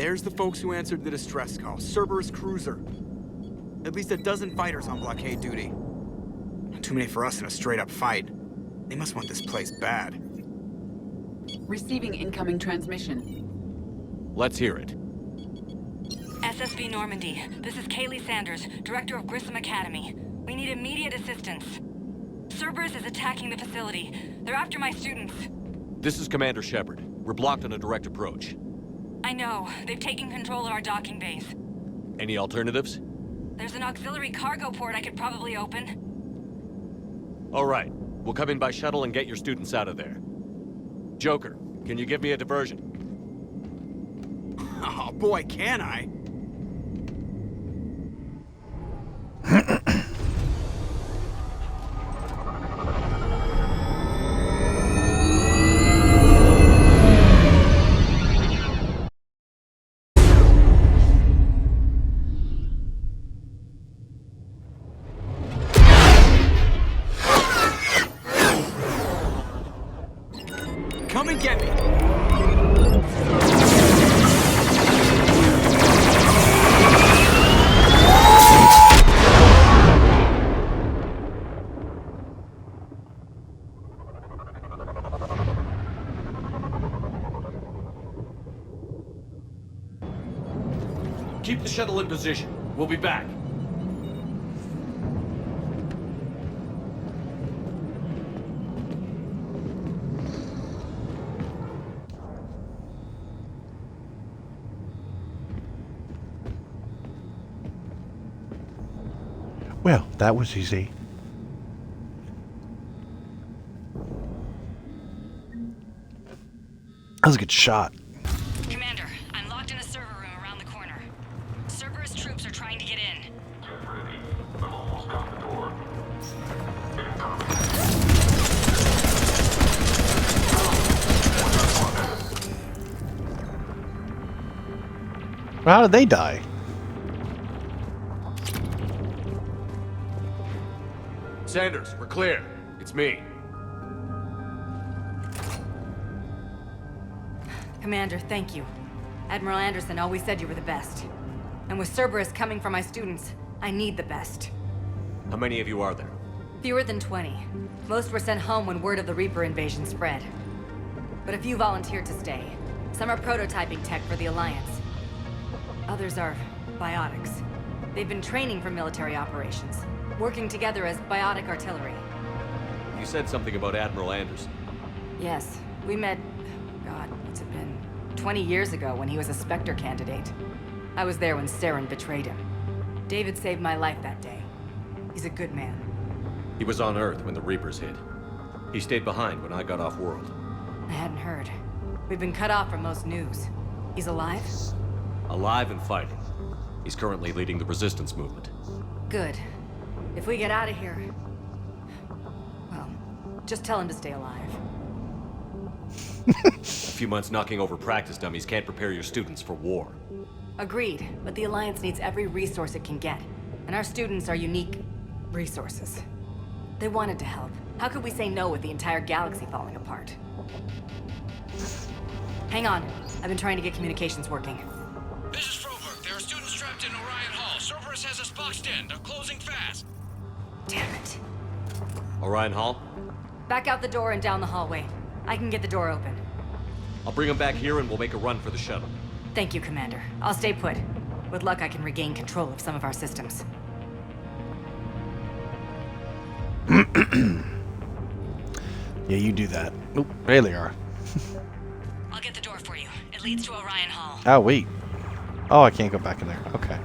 There's the folks who answered the distress call. Cerberus cruiser. At least a dozen fighters on blockade duty. Too many for us in a straight-up fight. They must want this place bad. Receiving incoming transmission. Let's hear it. SSB Normandy. This is Kaylee Sanders, director of Grissom Academy. We need immediate assistance. Cerberus is attacking the facility. They're after my students. This is Commander Shepard. We're blocked on a direct approach. I know. They've taken control of our docking base. Any alternatives? There's an auxiliary cargo port I could probably open. All right. We'll come in by shuttle and get your students out of there. Joker, can you give me a diversion? Oh boy, can I? Come and get me! Keep the shuttle in position. We'll be back. Well, that was easy. That was a good shot. Commander, I'm locked in a server room around the corner. Cerberus troops are trying to get in. Get ready. I've almost got the door. Well, how did they die? Sanders, we're clear. It's me. Commander, thank you. Admiral Anderson always said you were the best. And with Cerberus coming for my students, I need the best. How many of you are there? Fewer than 20. Most were sent home when word of the Reaper invasion spread. But a few volunteered to stay. Some are prototyping tech for the Alliance. Others are biotics. They've been training for military operations, working together as biotic artillery. You said something about Admiral Anderson. Yes, we met, God, what's it been? 20 years ago when he was a Spectre candidate. I was there when Saren betrayed him. David saved my life that day. He's a good man. He was on Earth when the Reapers hit. He stayed behind when I got off-world. I hadn't heard. We've been cut off from most news. He's alive? Alive and fighting. He's currently leading the resistance movement. Good. If we get out of here... well, just tell him to stay alive. A few months knocking over practice dummies can't prepare your students for war. Agreed, but the Alliance needs every resource it can get. And our students are unique resources. They wanted to help. How could we say no with the entire galaxy falling apart? Hang on. I've been trying to get communications working. This is Froberg. There are students trapped in Orion Hall. Cerberus has us boxed in. They're closing fast. Damn it. Orion Hall? Back out the door and down the hallway. I can get the door open. I'll bring them back here and we'll make a run for the shuttle. Thank you, Commander. I'll stay put. With luck, I can regain control of some of our systems. Yeah, you do that. Oop, there they are. I'll get the door for you. It leads to Orion Hall. Oh, wait. Oh, I can't go back in there. Okay.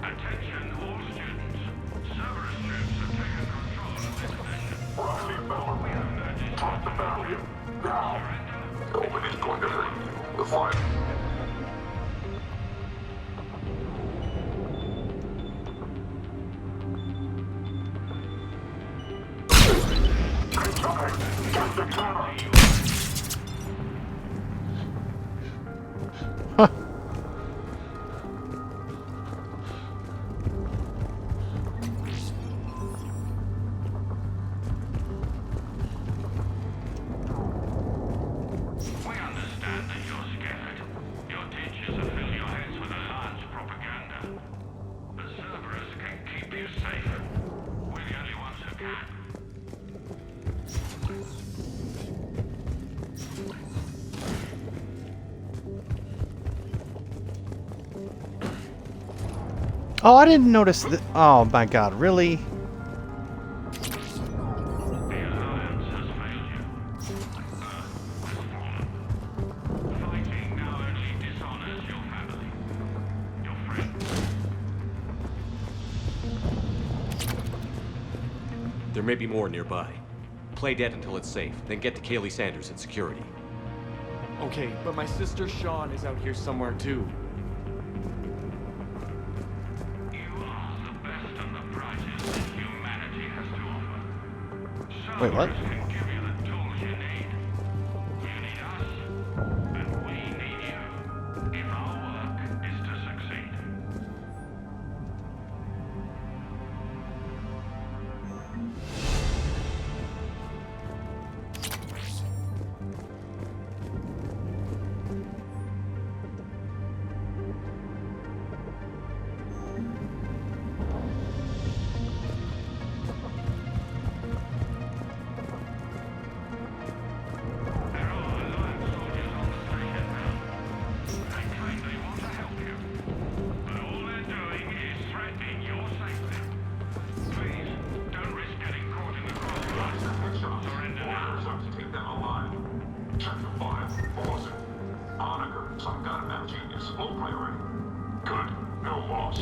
Attention all students. Cerberus troops have taken control of this event. Roughly barrier. Pop the barrier. Now. Nobody's going to hurt you. The fight. Huh. We understand that you're scared. Your teachers have filled your heads with alliance propaganda. But Cerberus can keep you safe. We're the only ones who can. Oh, I didn't notice that. Oh my god, really? The alliance has failed you. Fighting now only dishonors your family. Your friends. There may be more nearby. Play dead until it's safe, then get to Kaylee Sanders at security. Okay, but my sister Sean is out here somewhere too. You are the best and the brightest that humanity has to offer. Wait, what? Cerberus can give you the tools you need. You need us, and we need you, if our work is to succeed. There are Alliance soldiers on the station now. They claim they want to help you, but all they're doing is threatening your safety. Please, don't risk getting caught in the crossfire. Surrender now. To take them alive. Chapter 5, Pause it. Honaker, some goddamn genius. Low priority. Good. No loss.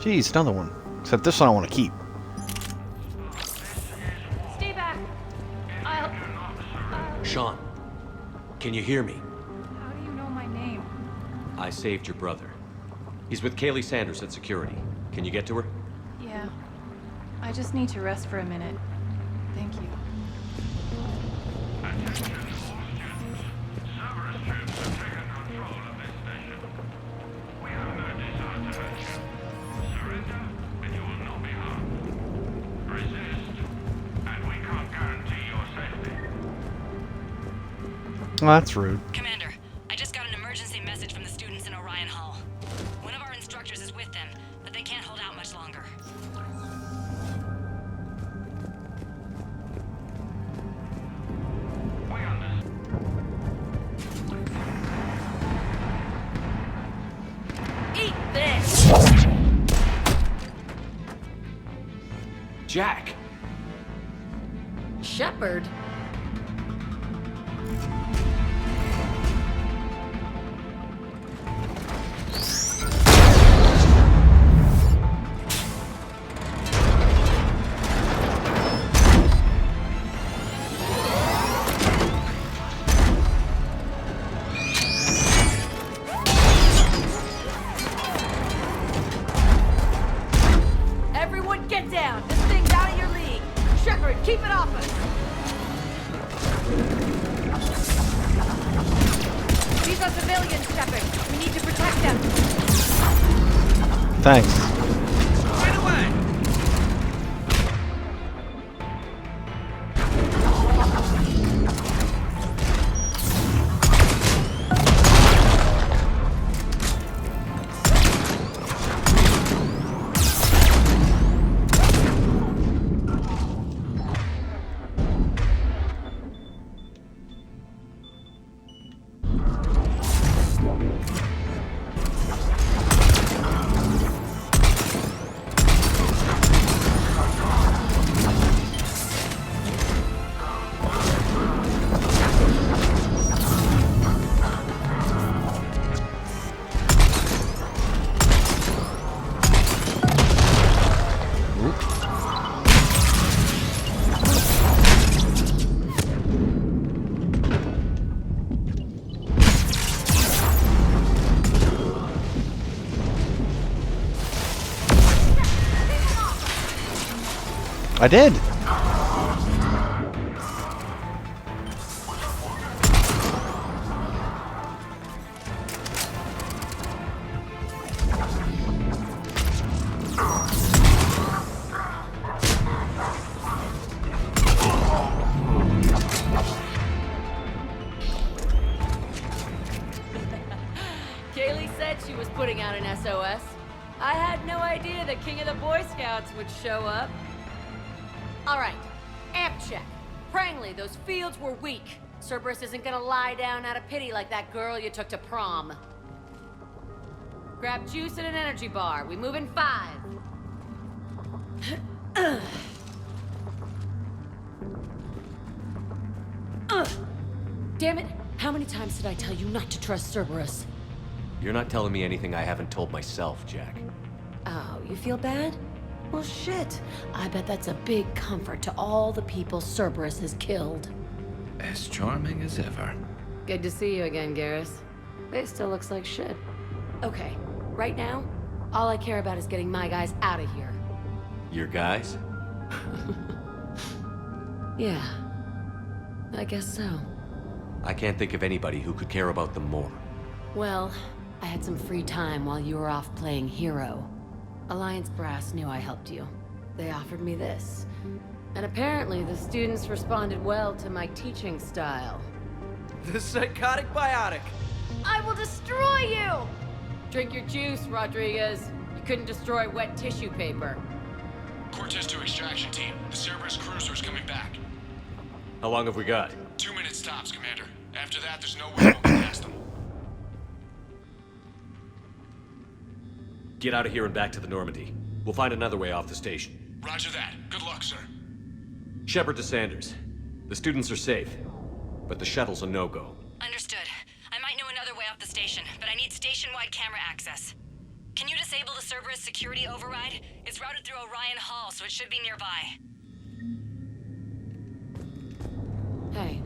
Jeez, another one. Except this one I want to keep. Stay back. I'll... Sean, can you hear me? How do you know my name? I saved your brother. He's with Kaylee Sanders at security. Can you get to her? Yeah. I just need to rest for a minute. Thank you. Attention all students. Cerberus troops have taken control of this station. We have no desire to hurt you. Surrender, and you will not be harmed. Resist, and we can't guarantee your safety. Oh, that's rude. Commander, I just got an emergency message from the students in Orion Hall. One of our instructors is with them, but they can't hold out much longer. We understand. Eat this! Jack! Shepard? Everyone get down! This thing's out of your league! Shepard, keep it off us! These are civilians, Shepard. We need to protect them. Thanks. Right away! I did. Kaylee said she was putting out an SOS. I had no idea the king of the Boy Scouts would show up. All right, amp check. Prangley, those fields were weak. Cerberus isn't gonna lie down out of pity like that girl you took to prom. Grab juice and an energy bar. We move in 5. Damn it! How many times did I tell you not to trust Cerberus? You're not telling me anything I haven't told myself, Jack. Oh, you feel bad? Well, shit. I bet that's a big comfort to all the people Cerberus has killed. As charming as ever. Good to see you again, Garrus. It still looks like shit. Okay, right now, all I care about is getting my guys out of here. Your guys? Yeah, I guess so. I can't think of anybody who could care about them more. Well, I had some free time while you were off playing hero. Alliance Brass knew I helped you. They offered me this. And apparently the students responded well to my teaching style. The psychotic biotic. I will destroy you! Drink your juice, Rodriguez. You couldn't destroy wet tissue paper. Cortez to extraction team. The Cerberus cruiser is coming back. How long have we got? 2 minutes tops, Commander. After that, there's no way we'll get past them. Get out of here and back to the Normandy. We'll find another way off the station. Roger that. Good luck, sir. Shepard to Sanders. The students are safe, but the shuttle's a no-go. Understood. I might know another way off the station, but I need station-wide camera access. Can you disable the Cerberus security override? It's routed through Orion Hall, so it should be nearby. Hey,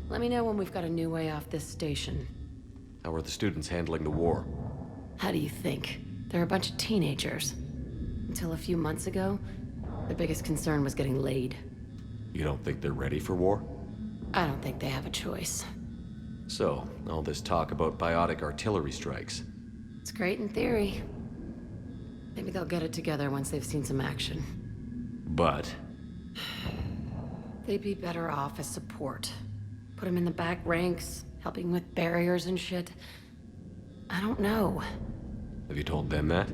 let me know when we've got a new way off this station. How are the students handling the war? How do you think? They're a bunch of teenagers. Until a few months ago, their biggest concern was getting laid. You don't think they're ready for war? I don't think they have a choice. So, all this talk about biotic artillery strikes. It's great in theory. Maybe they'll get it together once they've seen some action. But They'd be better off as support. Put them in the back ranks, helping with barriers and shit. I don't know. have you told them that?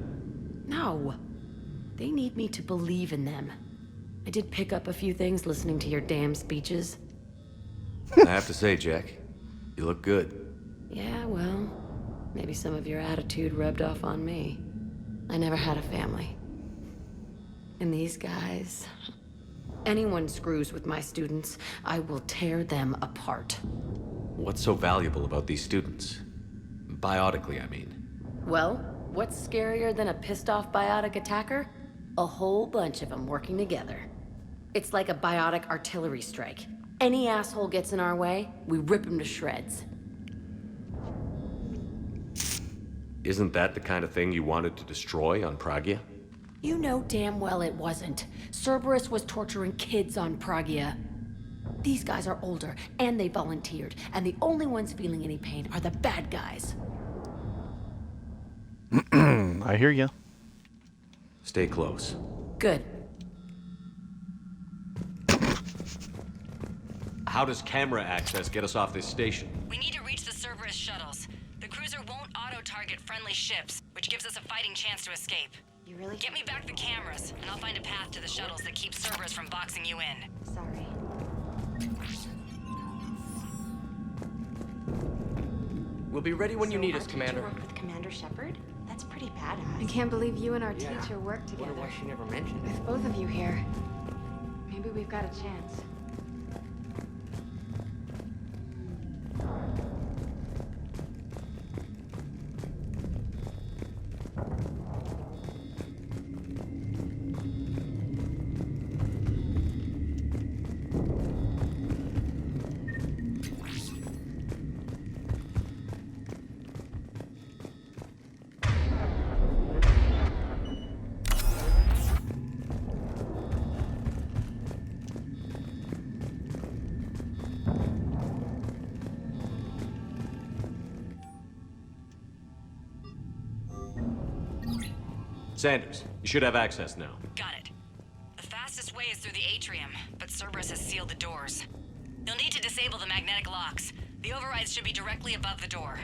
No. They need me to believe in them. I did pick up a few things listening to your damn speeches. I have to say, Jack, you look good. Yeah, well, maybe some of your attitude rubbed off on me. I never had a family. And these guys... Anyone screws with my students, I will tear them apart. What's so valuable about these students? Biotically, I mean. Well, what's scarier than a pissed-off biotic attacker? A whole bunch of them working together. It's like a biotic artillery strike. Any asshole gets in our way, we rip him to shreds. Isn't that the kind of thing you wanted to destroy on Pragia? You know damn well it wasn't. Cerberus was torturing kids on Pragia. These guys are older, and they volunteered, and the only ones feeling any pain are the bad guys. I hear you. Stay close. Good. How does camera access get us off this station? We need to reach the Cerberus shuttles. The cruiser won't auto-target friendly ships, which gives us a fighting chance to escape. You really... Get me back the cameras, and I'll find a path to the shuttles that keep Cerberus from boxing you in. Sorry. We'll be ready when you need us, Did Commander. you work with Commander Shepard? That's pretty badass. I can't believe you and our teacher work together. Wonder why she never mentioned it. With both of you here, maybe we've got a chance. Sanders, you should have access now. Got it. The fastest way is through the atrium, but Cerberus has sealed the doors. You'll need to disable the magnetic locks. The overrides should be directly above the door.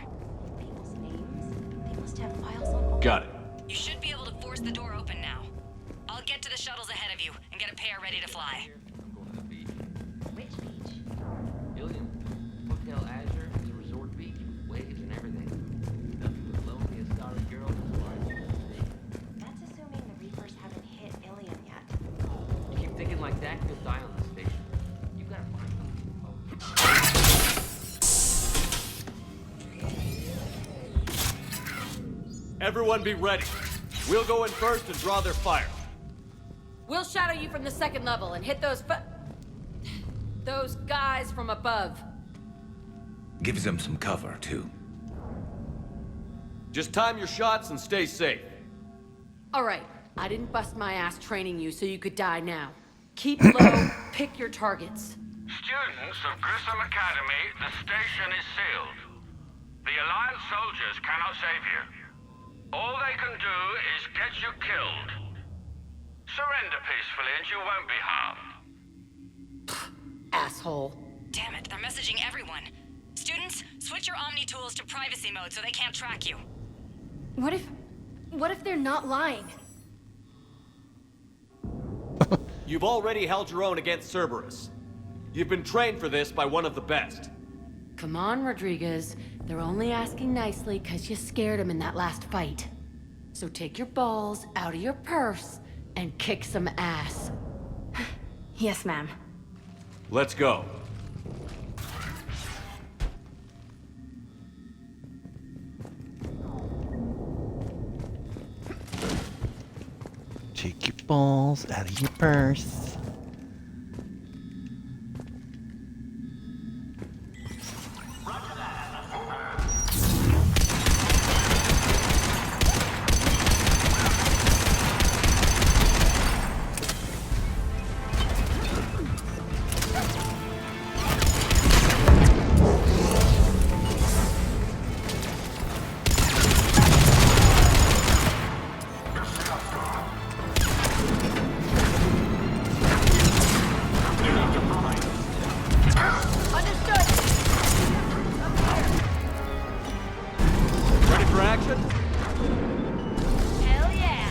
People's names? They must have files on all. Got it. You should be able to force the door open now. I'll get to the shuttles ahead of you and get a pair ready to fly. I'm going to the beach. Which beach? Billion. Hotel Azure is a resort beach with waves and everything. Nothing but lonely and starry girls and bars. That's assuming the Reapers haven't hit Ilium yet. You keep thinking like that, you'll die on this station. You gotta find them. Everyone be ready. We'll go in first and draw their fire. We'll shadow you from the second level and hit those guys from above. Gives them some cover, too. Just time your shots and stay safe. All right, I didn't bust my ass training you so you could die now. Keep low, pick your targets. Students of Grissom Academy, the station is sealed. The Alliance soldiers cannot save you. All they can do is get you killed. Surrender peacefully and you won't be harmed. Asshole. Damn it, they're messaging everyone. Students, switch your Omni tools to privacy mode so they can't track you. What if they're not lying? You've already held your own against Cerberus. You've been trained for this by one of the best. Come on, Rodriguez. They're only asking nicely because you scared them in that last fight. So take your balls out of your purse and kick some ass. Yes, ma'am. Let's go. Take your balls out of your purse. Ready for action? Hell yeah!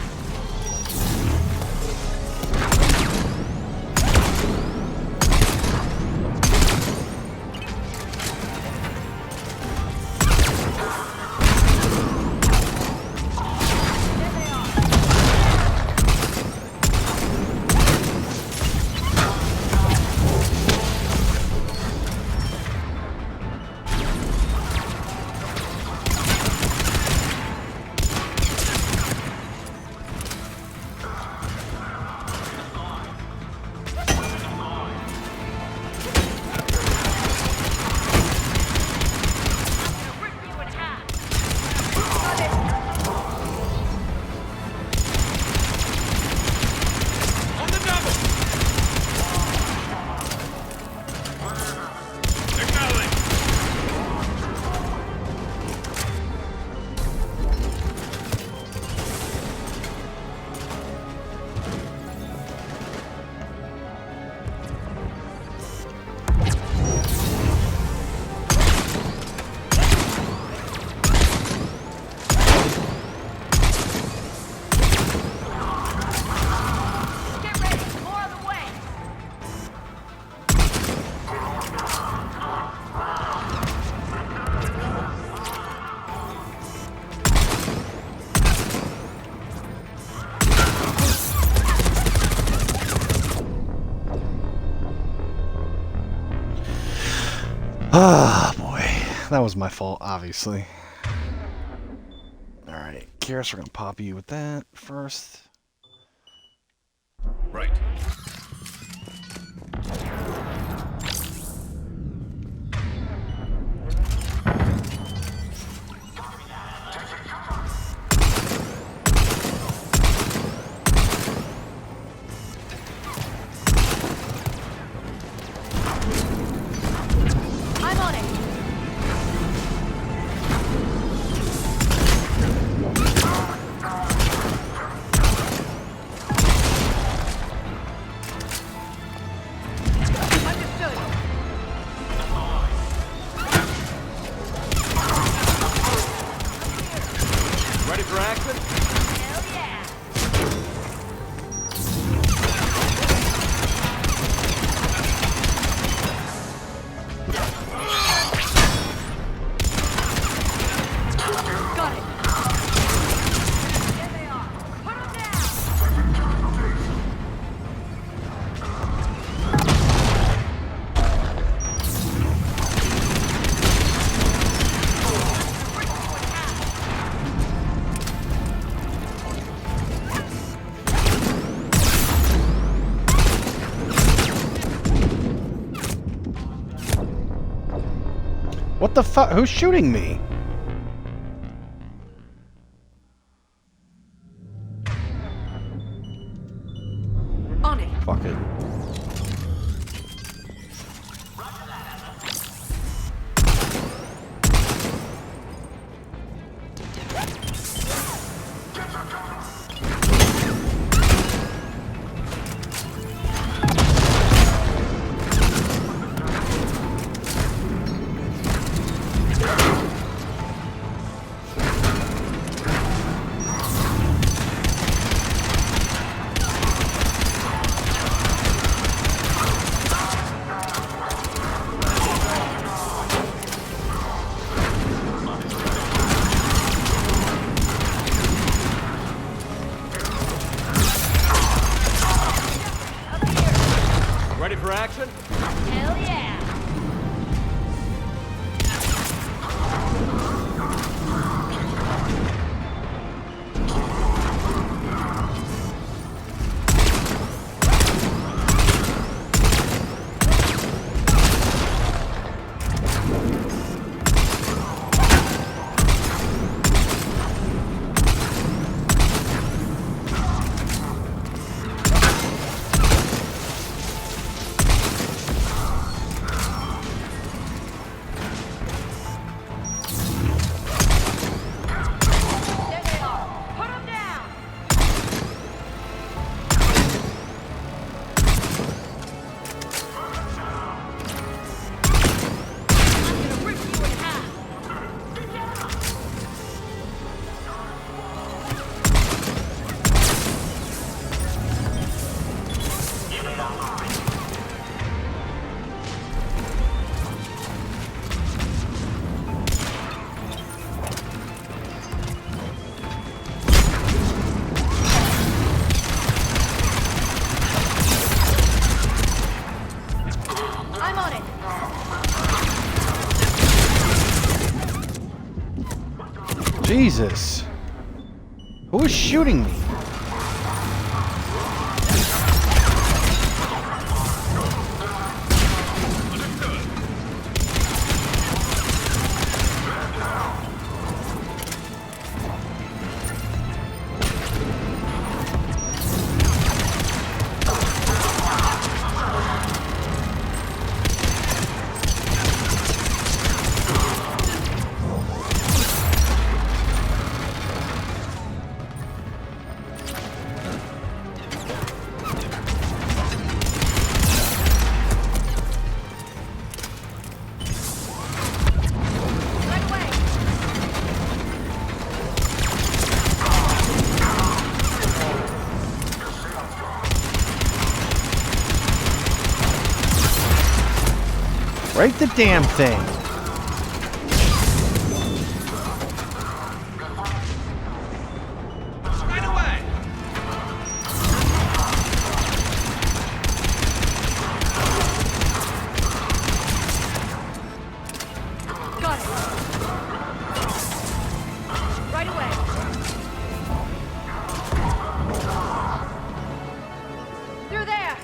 Ah, boy. That was my fault, obviously. Alright, Karis, we're gonna pop you with that first. Right. I'm on it! action? Hell yeah! Got it! There they are! Put them down! What the fuck? Who's shooting me? On it! Fuck it. Ready for action? Hell yeah! There they are! Put them down! I'm gonna rip you in half! I'm on it! Jesus. Who is shooting me? Right away! Right the damn thing. Right away! Got it! Right away! Through there!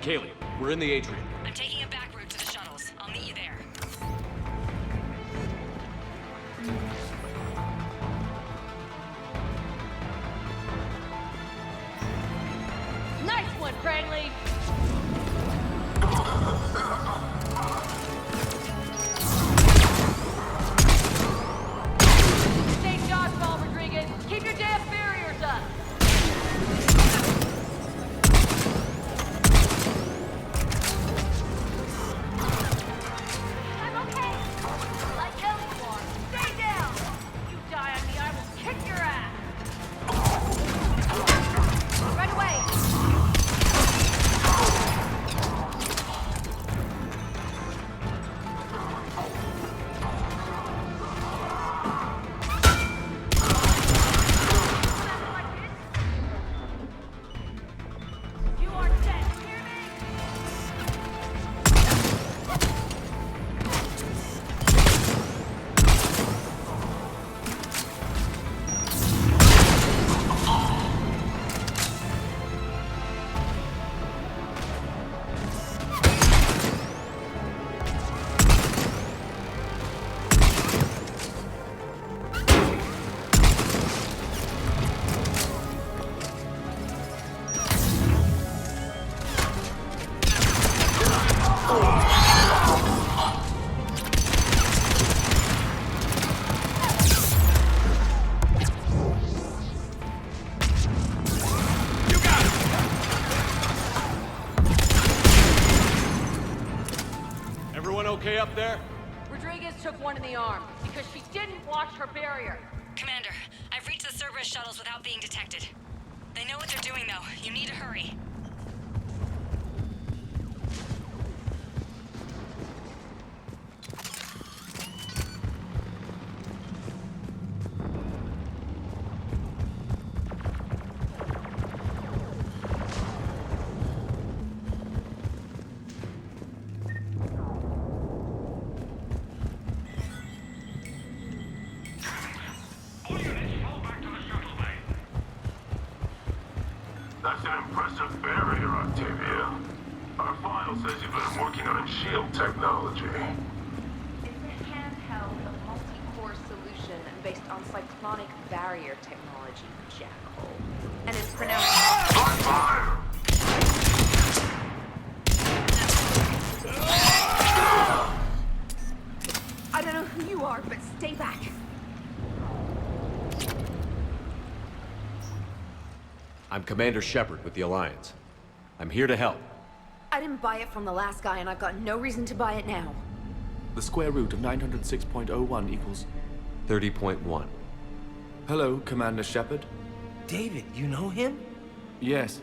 Kaylee, we're in the atrium. I'm taking a back route to the shuttles. I'll meet you there. Nice one, Cranley! Everyone okay up there? Rodriguez took one in the arm because she didn't watch her barrier. Commander, I've reached the Surkesh shuttles without being detected. They know what they're doing, though. You need to hurry. All units, fall back to the shuttle bay. That's an impressive barrier, Octavia. Our file says you've been working on shield technology. It's a handheld, multi-core solution based on cyclonic barrier technology, Jackal. And it's pronounced... On fire! I don't know who you are, but stay back. I'm Commander Shepard with the Alliance. I'm here to help. I didn't buy it from the last guy, and I've got no reason to buy it now. The square root of 906.01 equals... 30.1. Hello, Commander Shepard. David, you know him? Yes.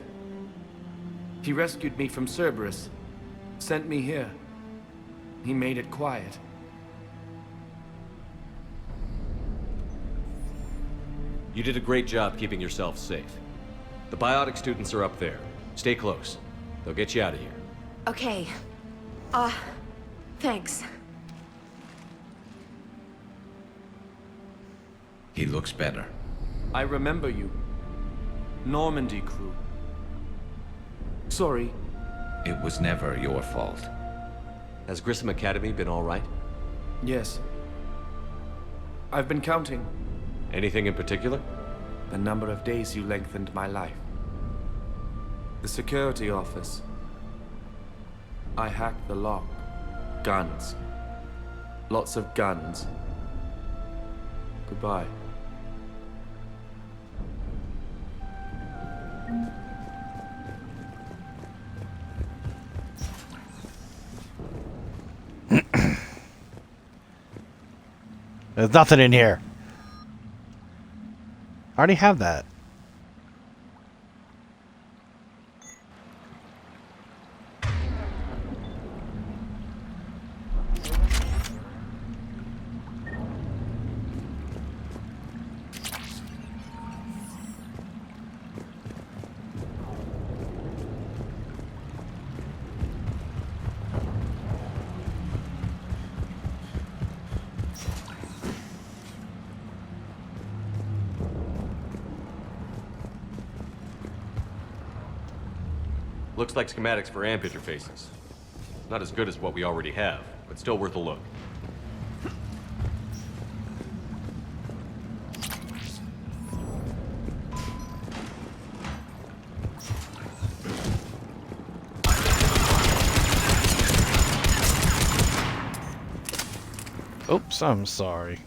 He rescued me from Cerberus. Sent me here. He made it quiet. You did a great job keeping yourself safe. The biotic students are up there. Stay close. They'll get you out of here. Okay. Thanks. He looks better. I remember you. Normandy crew. Sorry. It was never your fault. Has Grissom Academy been all right? Yes. I've been counting. Anything in particular? The number of days you lengthened my life. The security office. I hacked the lock. Guns. Lots of guns. Goodbye. There's nothing in here. I already have that. Looks like schematics for amp interfaces. Not as good as what we already have, but still worth a look. Oops, I'm sorry.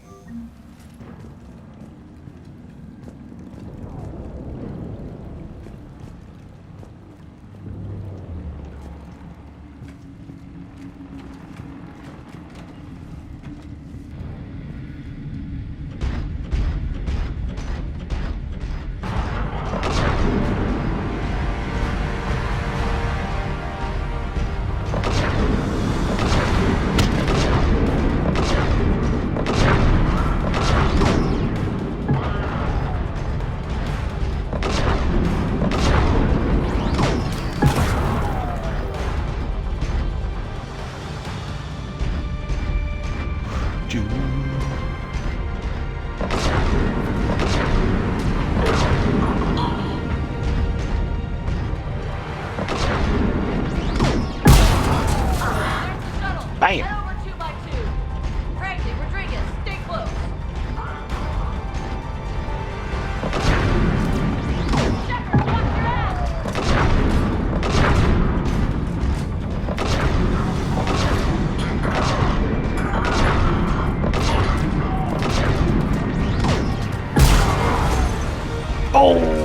Bam! Head over 2x2. Frankly, Rodriguez, stay close. Shepard, watch your ass! Oh!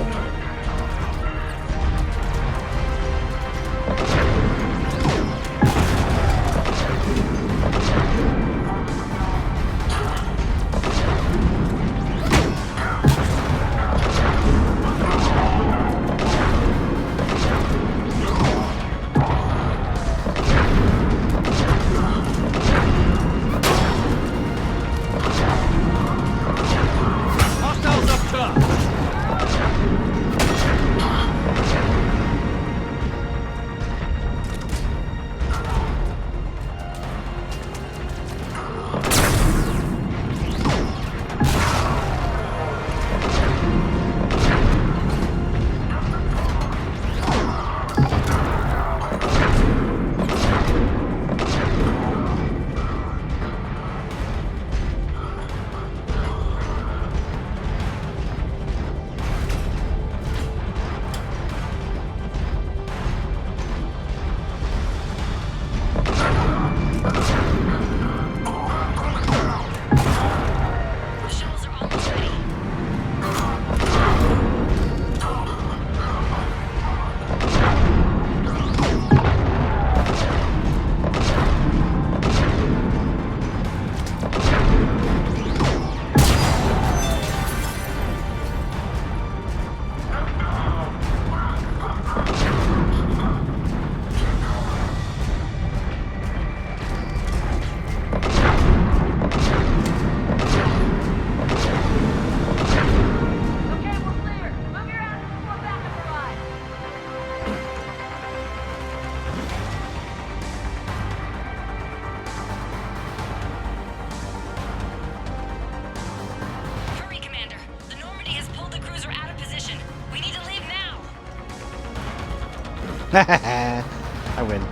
I win.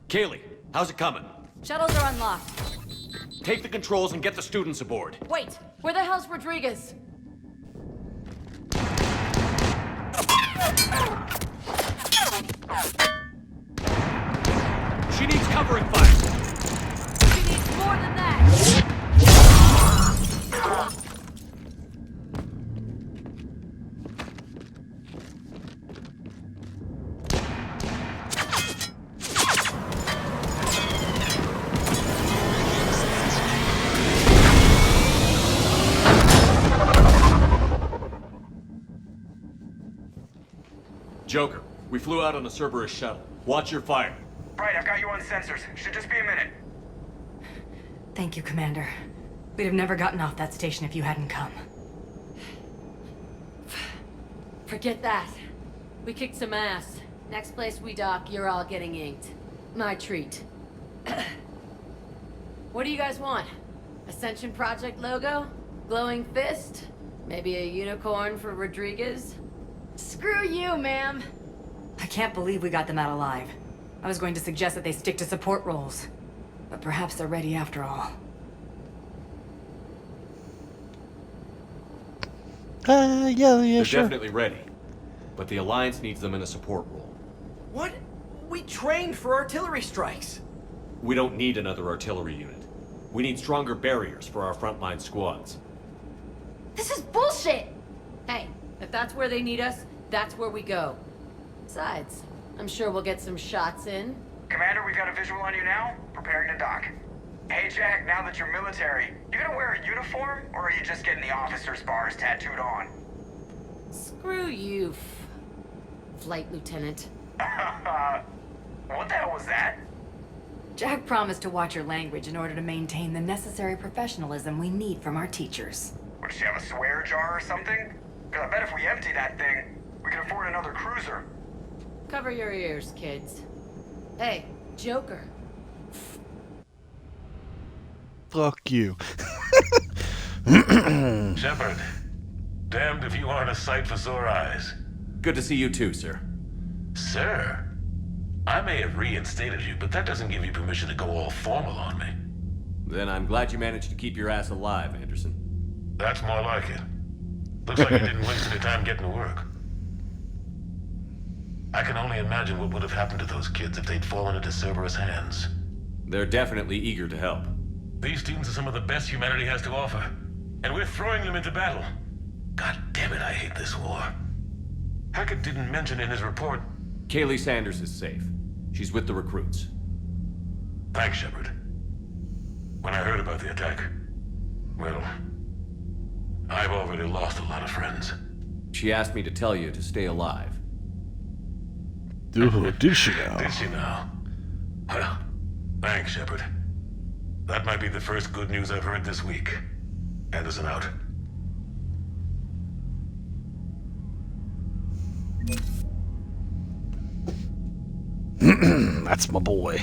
Kaylee, how's it coming? Shuttles are unlocked. Take the controls and get the students aboard. Wait, where the hell's Rodriguez? She needs covering fire. She needs more than that. Joker, we flew out on a Sur'Kesh shuttle. Watch your fire. Right, I've got you on sensors. Should just be a minute. Thank you, Commander. We'd have never gotten off that station if you hadn't come. Forget that. We kicked some ass. Next place we dock, you're all getting inked. My treat. What do you guys want? Ascension Project logo? Glowing fist? Maybe a unicorn for Rodriguez? Screw you, ma'am! I can't believe we got them out alive. I was going to suggest that they stick to support roles. But perhaps they're ready after all. Yeah, They're sure. definitely ready. But the Alliance needs them in a support role. What? We trained for artillery strikes. We don't need another artillery unit. We need stronger barriers for our frontline squads. This is bullshit! Hey, if that's where they need us, that's where we go. Besides, I'm sure we'll get some shots in. Commander, we've got a visual on you now. Preparing to dock. Hey, Jack, now that you're military, you gonna wear a uniform, or are you just getting the officer's bars tattooed on? Screw you, Flight Lieutenant. What the hell was that? Jack promised to watch your language in order to maintain the necessary professionalism we need from our teachers. Would she have a swear jar or something? Because I bet if we empty that thing, we can afford another cruiser. Cover your ears, kids. Hey, Joker. Fuck you. Shepard, damned if you aren't a sight for sore eyes. Good to see you too, sir. Sir? I may have reinstated you, but that doesn't give you permission to go all formal on me. Then I'm glad you managed to keep your ass alive, Anderson. That's more like it. Looks like you didn't waste any time getting to work. I can only imagine what would have happened to those kids if they'd fallen into Cerberus' hands. They're definitely eager to help. These students are some of the best humanity has to offer, and we're throwing them into battle. God damn it, I hate this war. Hackett didn't mention in his report... Kaylee Sanders is safe. She's with the recruits. Thanks, Shepard. When I heard about the attack, well, I've already lost a lot of friends. She asked me to tell you to stay alive. Ooh, did she now? Did she now? Well, thanks, Shepard. That might be the first good news I've heard this week. Anderson out. That's my boy.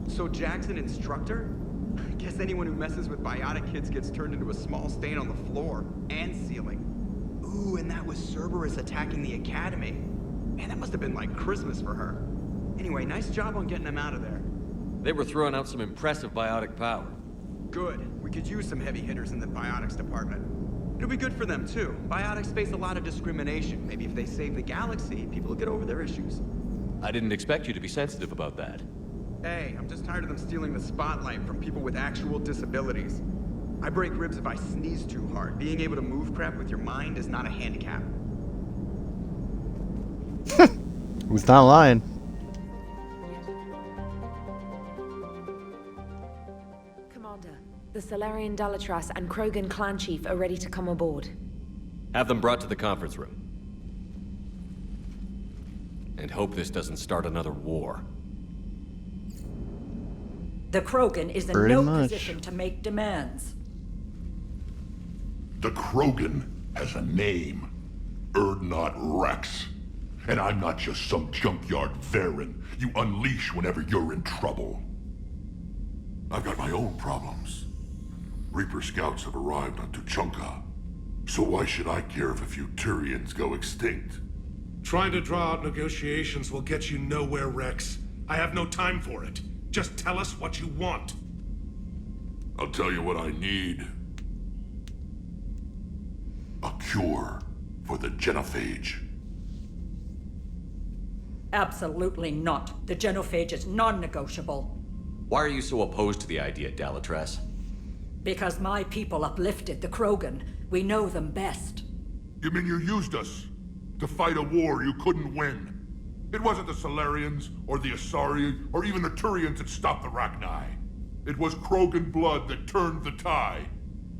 So Jack's an instructor? I guess anyone who messes with biotic kids gets turned into a small stain on the floor and ceiling. Ooh, and that was Cerberus attacking the academy. Man, that must have been like Christmas for her. Anyway, nice job on getting them out of there. They were throwing out some impressive biotic power. Good. We could use some heavy hitters in the biotics department. It'll be good for them, too. Biotics face a lot of discrimination. Maybe if they save the galaxy, people will get over their issues. I didn't expect you to be sensitive about that. Hey, I'm just tired of them stealing the spotlight from people with actual disabilities. I break ribs if I sneeze too hard. Being able to move crap with your mind is not a handicap. Who's not lying? Commander, the Salarian Dalatras and Krogan clan chief are ready to come aboard. Have them brought to the conference room. and hope this doesn't start another war. The Krogan is in Pretty no much. position to make demands. The Krogan has a name. Urdnot Rex. And I'm not just some junkyard Varen you unleash whenever you're in trouble. I've got my own problems. Reaper scouts have arrived on Tuchanka. So why should I care if a few Turians go extinct? Trying to draw out negotiations will get you nowhere, Rex. I have no time for it. Just tell us what you want. I'll tell you what I need. A cure for the genophage. Absolutely not. The genophage is non-negotiable. Why are you so opposed to the idea, Dalatrass? Because my people uplifted the Krogan. We know them best. You mean you used us to fight a war you couldn't win? It wasn't the Solarians, or the Asari, or even the Turians that stopped the Rachni. It was Krogan blood that turned the tide.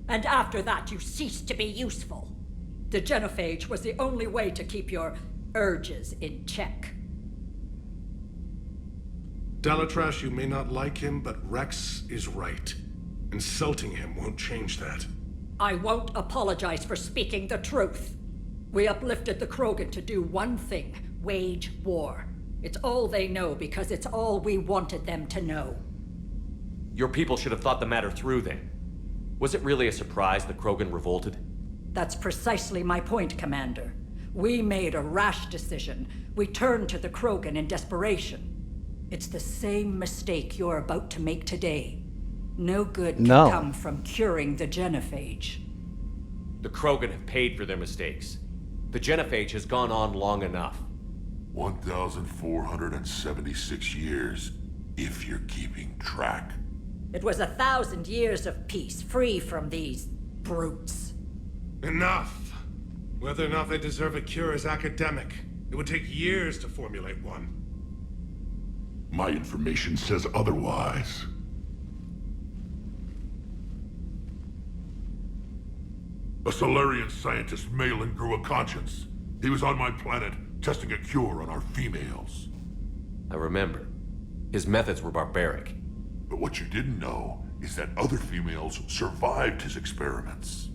And after that, you ceased to be useful. The genophage was the only way to keep your urges in check. Dalatrash, you may not like him, but Rex is right. Insulting him won't change that. I won't apologize for speaking the truth. We uplifted the Krogan to do one thing: wage war. It's all they know because it's all we wanted them to know. Your people should have thought the matter through then. Was it really a surprise the Krogan revolted? That's precisely my point, Commander. We made a rash decision. We turned to the Krogan in desperation. It's the same mistake you're about to make today. No good can come from curing the genophage. The Krogan have paid for their mistakes. The genophage has gone on long enough. 1,476 years, if you're keeping track. It was 1,000 years of peace, free from these brutes. Enough! Whether or not they deserve a cure is academic. It would take years to formulate one. My information says otherwise. A Solarian scientist, Malin, grew a conscience. He was on my planet, testing a cure on our females. I remember. His methods were barbaric. But what you didn't know is that other females survived his experiments.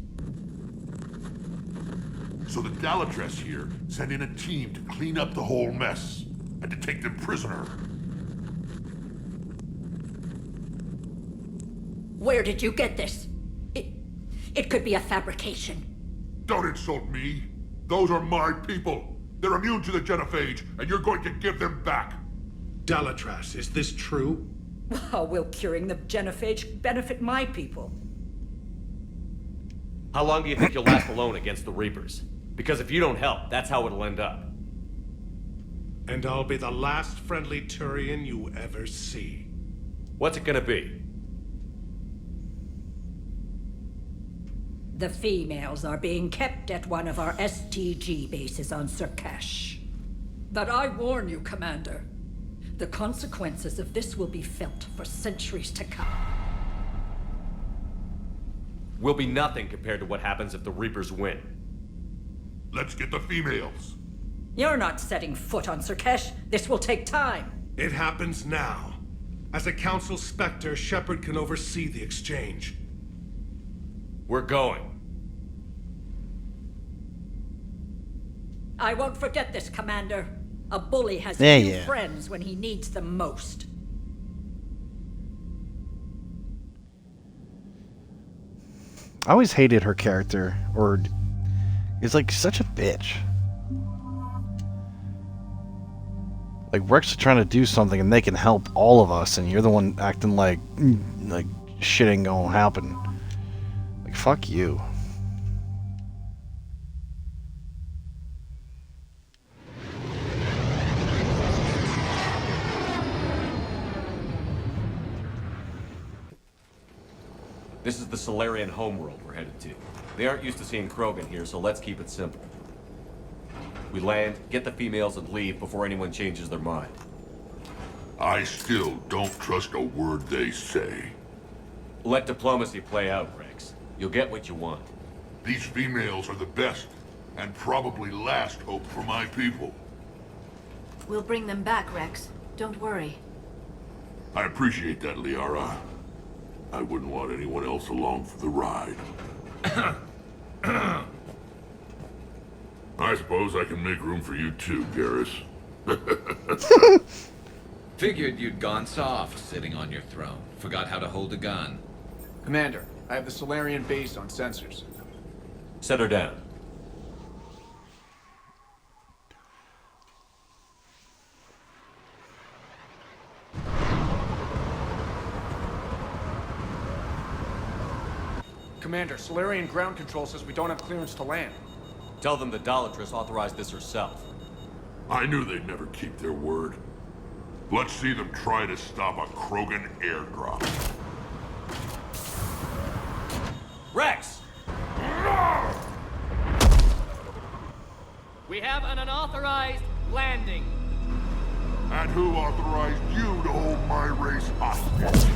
So the Dalatrass here sent in a team to clean up the whole mess, and to take them prisoner. Where did you get this? It could be a fabrication. Don't insult me. Those are my people. They're immune to the genophage, and you're going to give them back. Dalatrass, is this true? How will curing the genophage benefit my people? How long do you think you'll last alone against the Reapers? Because if you don't help, that's how it'll end up. And I'll be the last friendly Turian you ever see. What's it gonna be? The females are being kept at one of our STG bases on Surkesh. But I warn you, Commander, the consequences of this will be felt for centuries to come. Will be nothing compared to what happens if the Reapers win. Let's get the females. You're not setting foot on Surkesh. This will take time. It happens now. As a Council Spectre, Shepard can oversee the exchange. We're going. I won't forget this, Commander. A bully has few friends when he needs them most. I always hated her character, or is like such a bitch. Like Rex is trying to do something and they can help all of us, and you're the one acting like shit ain't gonna happen. Like fuck you. This is the Solarian homeworld we're headed to. They aren't used to seeing Krogan here, so let's keep it simple. We land, get the females, and leave before anyone changes their mind. I still don't trust a word they say. Let diplomacy play out, Rex. You'll get what you want. These females are the best, and probably last hope for my people. We'll bring them back, Rex. Don't worry. I appreciate that, Liara. I wouldn't want anyone else along for the ride. I suppose I can make room for you too, Garrus. Figured you'd gone soft sitting on your throne. Forgot how to hold a gun. Commander, I have the Solarian base on sensors. Set her down. Commander, Solarian ground control says we don't have clearance to land. Tell them the Dolatress authorized this herself. I knew they'd never keep their word. Let's see them try to stop a Krogan airdrop. Rex! We have an unauthorized landing. And who authorized you to hold my race hostage?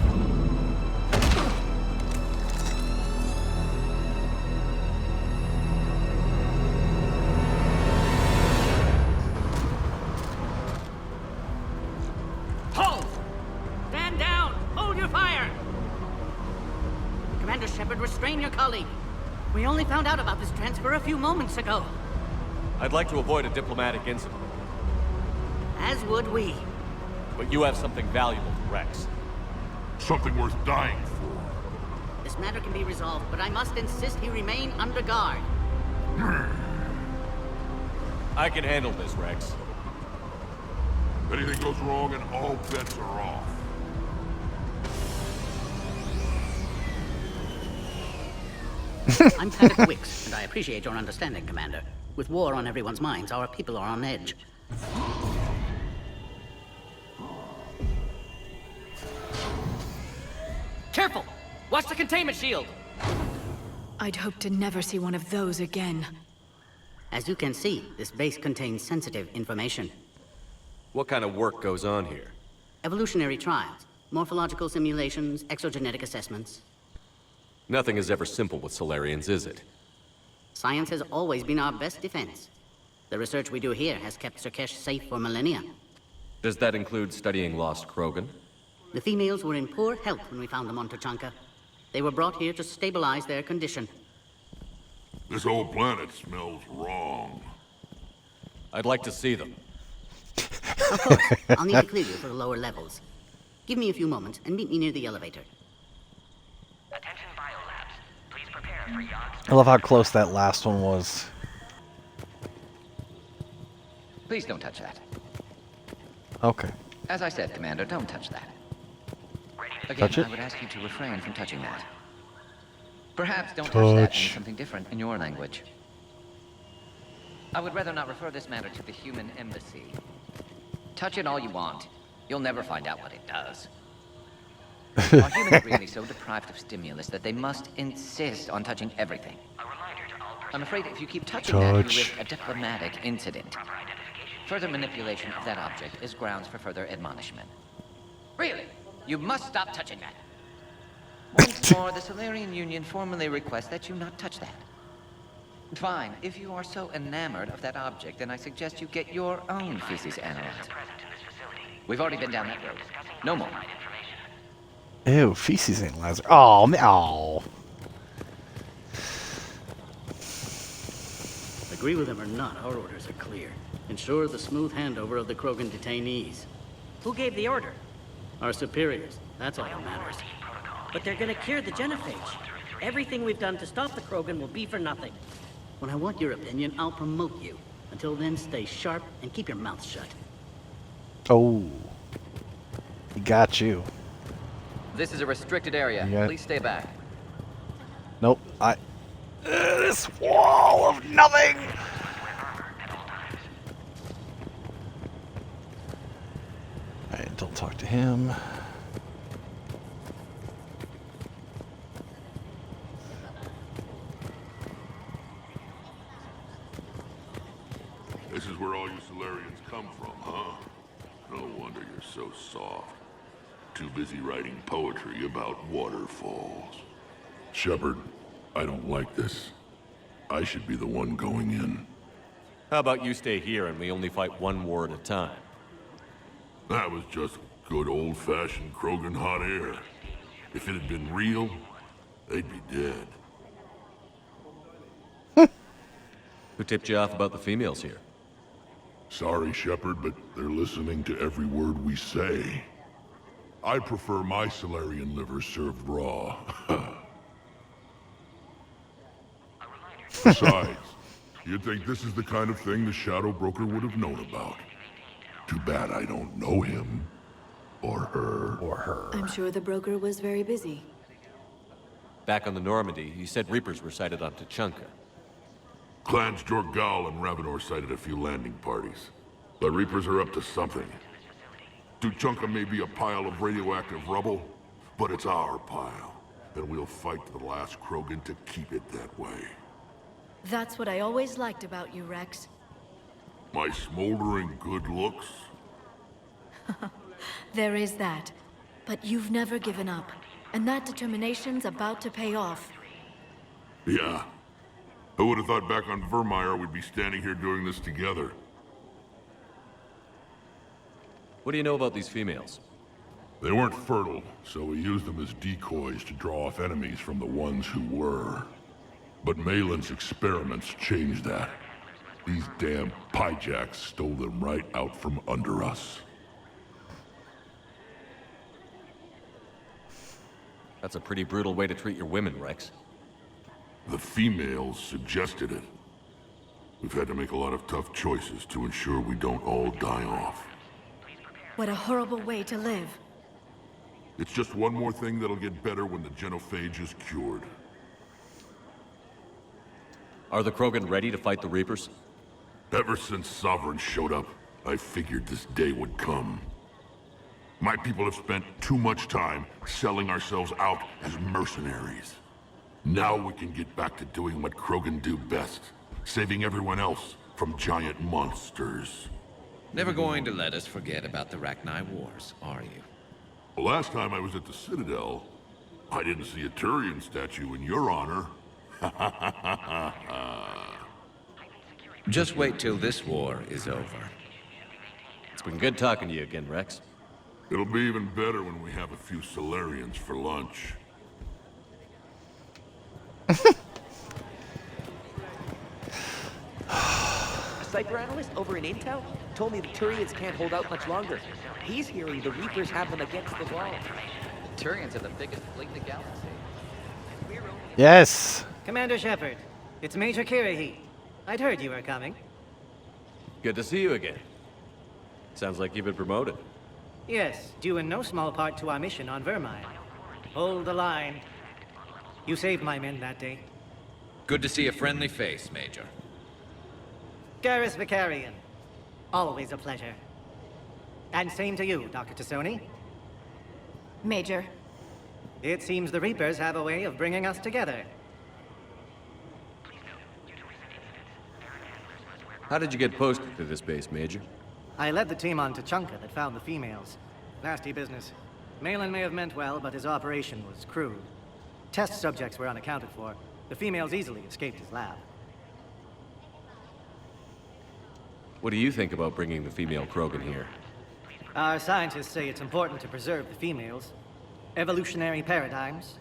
Hold! Stand down! Hold your fire! Commander Shepard, restrain your colleague. We only found out about this transfer a few moments ago. I'd like to avoid a diplomatic incident. As would we. But you have something valuable to Rex. Something worth dying for. This matter can be resolved, but I must insist he remain under guard. I can handle this, Rex. If anything goes wrong and all bets are off. I'm Paddock Wicks, and I appreciate your understanding, Commander. With war on everyone's minds, our people are on edge. Careful! Watch the containment shield! I'd hoped to never see one of those again. As you can see, this base contains sensitive information. What kind of work goes on here? Evolutionary trials, morphological simulations, exogenetic assessments. Nothing is ever simple with Solarians, is it? Science has always been our best defense. The research we do here has kept Surkesh safe for millennia. Does that include studying lost Krogan? The females were in poor health when we found them on Tuchanka. They were brought here to stabilize their condition. This whole planet smells wrong. I'd like to see them. Of course, I'll need to clear you for the lower levels. Give me a few moments and meet me near the elevator. Attention biolabs. Please prepare for yachts. I love how close that last one was. Please don't touch that. Okay. As I said, Commander, don't touch that. Again, Touch it? I would ask you to refrain from touching that. Perhaps don't touch that Touch. means something different in your language. I would rather not refer this matter to the human embassy. Touch it all you want. You'll never find out what it does. Are humans really so deprived of stimulus that they must insist on touching everything? I'm afraid if you keep touching that, you risk a diplomatic incident. Further manipulation of that object is grounds for further admonishment. Really? You must stop touching that. Once more, the Solarian Union formally requests that you not touch that. Fine. If you are so enamored of that object, then I suggest you get your own feces analyzed. We've already been down that road. No more. Ew, feces analyzer. Oh, man. Oh. Agree with them or not, our orders are clear. Ensure the smooth handover of the Krogan detainees. Who gave the order? Our superiors. That's all that matters. But they're gonna cure the genophage. Everything we've done to stop the Krogan will be for nothing. When I want your opinion, I'll promote you. Until then, stay sharp and keep your mouth shut. Oh. He got you. This is a restricted area. Yeah. Please stay back. Nope. This wall of nothing! Alright, don't talk to him. This is where all you Solarians come from, huh? No wonder you're so soft. Too busy writing poetry about waterfalls. Shepard, I don't like this. I should be the one going in. How about you stay here and we only fight one war at a time? That was just good old-fashioned Krogan hot air. If it had been real, they'd be dead. Who tipped you off about the females here? Sorry, Shepard, but they're listening to every word we say. I prefer my Solarian liver served raw. Besides, you'd think this is the kind of thing the Shadow Broker would have known about. Too bad I don't know him. Or her. Or her. I'm sure the broker was very busy. Back on the Normandy, you said Reapers were sighted on Tuchanka. Clans Jorgal and Ravenor sighted a few landing parties. The Reapers are up to something. Tuchanka may be a pile of radioactive rubble, but it's our pile. And we'll fight to the last Krogan to keep it that way. That's what I always liked about you, Rex. My smoldering good looks? There is that. But you've never given up. And that determination's about to pay off. Yeah. Who would have thought back on Vermeer we'd be standing here doing this together? What do you know about these females? They weren't fertile, so we used them as decoys to draw off enemies from the ones who were. But Malin's experiments changed that. These damn pyjacks stole them right out from under us. That's a pretty brutal way to treat your women, Rex. The females suggested it. We've had to make a lot of tough choices to ensure we don't all die off. What a horrible way to live. It's just one more thing that'll get better when the genophage is cured. Are the Krogan ready to fight the Reapers? Ever since Sovereign showed up, I figured this day would come. My people have spent too much time selling ourselves out as mercenaries. Now we can get back to doing what Krogan do best, saving everyone else from giant monsters. Never going to let us forget about the Rachni Wars, are you? The last time I was at the Citadel, I didn't see a Turian statue in your honor. Just wait till this war is over. It's been good talking to you again, Rex. It'll be even better when we have a few Solarians for lunch. A cypher analyst over in Intel told me the Turians can't hold out much longer. He's hearing the Reapers have them against the wall. The Turians are the biggest fleet in the galaxy. Yes. Commander Shepard, it's Major Kirahi. I'd heard you were coming. Good to see you again. Sounds like you've been promoted. Yes, due in no small part to our mission on Vermeer. Hold the line. You saved my men that day. Good to see a friendly face, Major. Garrus Vicarian. Always a pleasure. And same to you, Dr. Tassoni. Major. It seems the Reapers have a way of bringing us together. How did you get posted to this base, Major? I led the team on Tuchanka that found the females. Nasty business. Malin may have meant well, but his operation was crude. Test subjects were unaccounted for. The females easily escaped his lab. What do you think about bringing the female Krogan here? Our scientists say it's important to preserve the females. Evolutionary paradigms.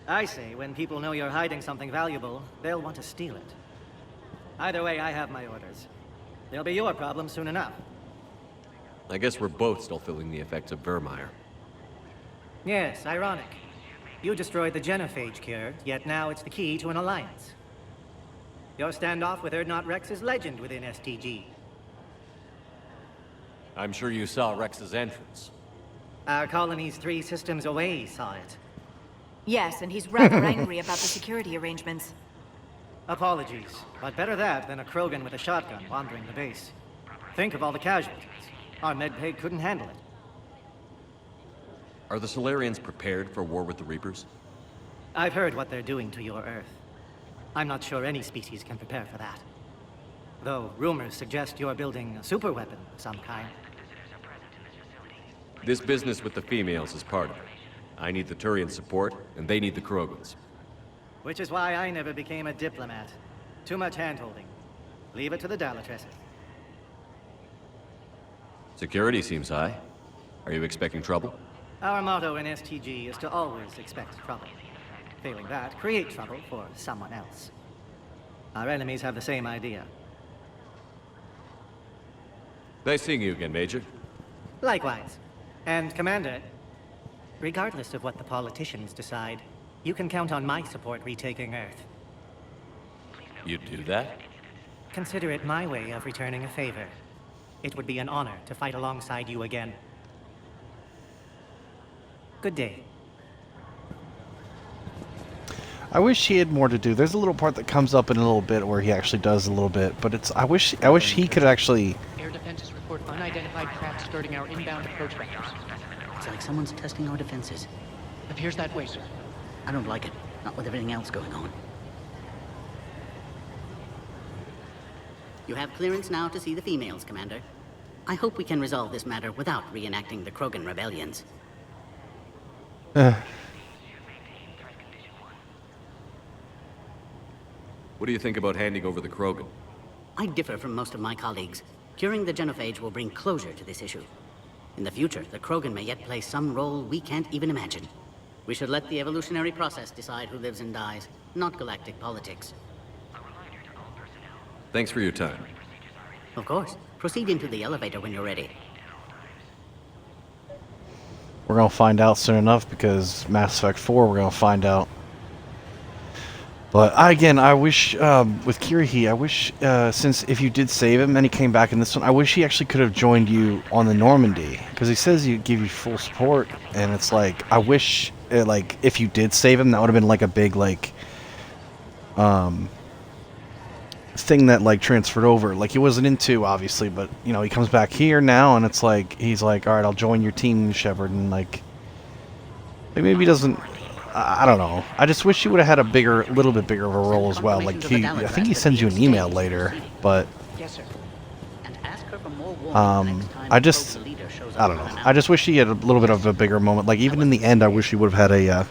I say when people know you're hiding something valuable, they'll want to steal it. Either way, I have my orders. They'll be your problem soon enough. I guess we're both still feeling the effects of Vermeer. Yes, ironic. You destroyed the genophage cure, yet now it's the key to an alliance. Your standoff with Urdnot Rex is legend within STG. I'm sure you saw Rex's entrance. Our colony's 3 systems away saw it. Yes, and he's rather angry about the security arrangements. Apologies, but better that than a Krogan with a shotgun wandering the base. Think of all the casualties. Our medbay couldn't handle it. Are the Solarians prepared for war with the Reapers? I've heard what they're doing to your Earth. I'm not sure any species can prepare for that. Though rumors suggest you're building a superweapon of some kind. This business with the females is part of it. I need the Turian support, and they need the Krogans. Which is why I never became a diplomat. Too much hand-holding. Leave it to the Dalatresses. Security seems high. Are you expecting trouble? Our motto in STG is to always expect trouble. Failing that, create trouble for someone else. Our enemies have the same idea. Nice seeing you again, Major. Likewise. And Commander, regardless of what the politicians decide, you can count on my support retaking Earth. You'd do that? Consider it my way of returning a favor. It would be an honor to fight alongside you again. Good day. I wish he had more to do. There's a little part that comes up in a little bit where he actually does a little bit, but it's I wish he could actually. Air defenses report unidentified craft skirting our inbound approach vectors. It's like someone's testing our defenses. Appears that way, sir. I don't like it. Not with everything else going on. You have clearance now to see the females, Commander. I hope we can resolve this matter without reenacting the Krogan rebellions. What do you think about handing over the Krogan? I differ from most of my colleagues. Curing the genophage will bring closure to this issue. In the future, the Krogan may yet play some role we can't even imagine. We should let the evolutionary process decide who lives and dies, not galactic politics. Thanks for your time. Of course. Proceed into the elevator when you're ready. We're gonna find out soon enough because Mass Effect 4 we're gonna find out. But I wish with Kirihī, I wish since if you did save him and he came back in this one, I wish he actually could have joined you on the Normandy because he says he give you full support, and it's like I wish like if you did save him, that would have been like a big like thing that like transferred over. Like he wasn't into obviously, but you know he comes back here now, and it's like he's like, all right, I'll join your team, Shepard, and like maybe he doesn't. I don't know. I just wish he would have had a little bit bigger of a role as well. Like I think he sends you an email later, but Yes, sir. And ask her for more I don't know. I just wish he had a little bit of a bigger moment. Like even in the end, I wish he would have had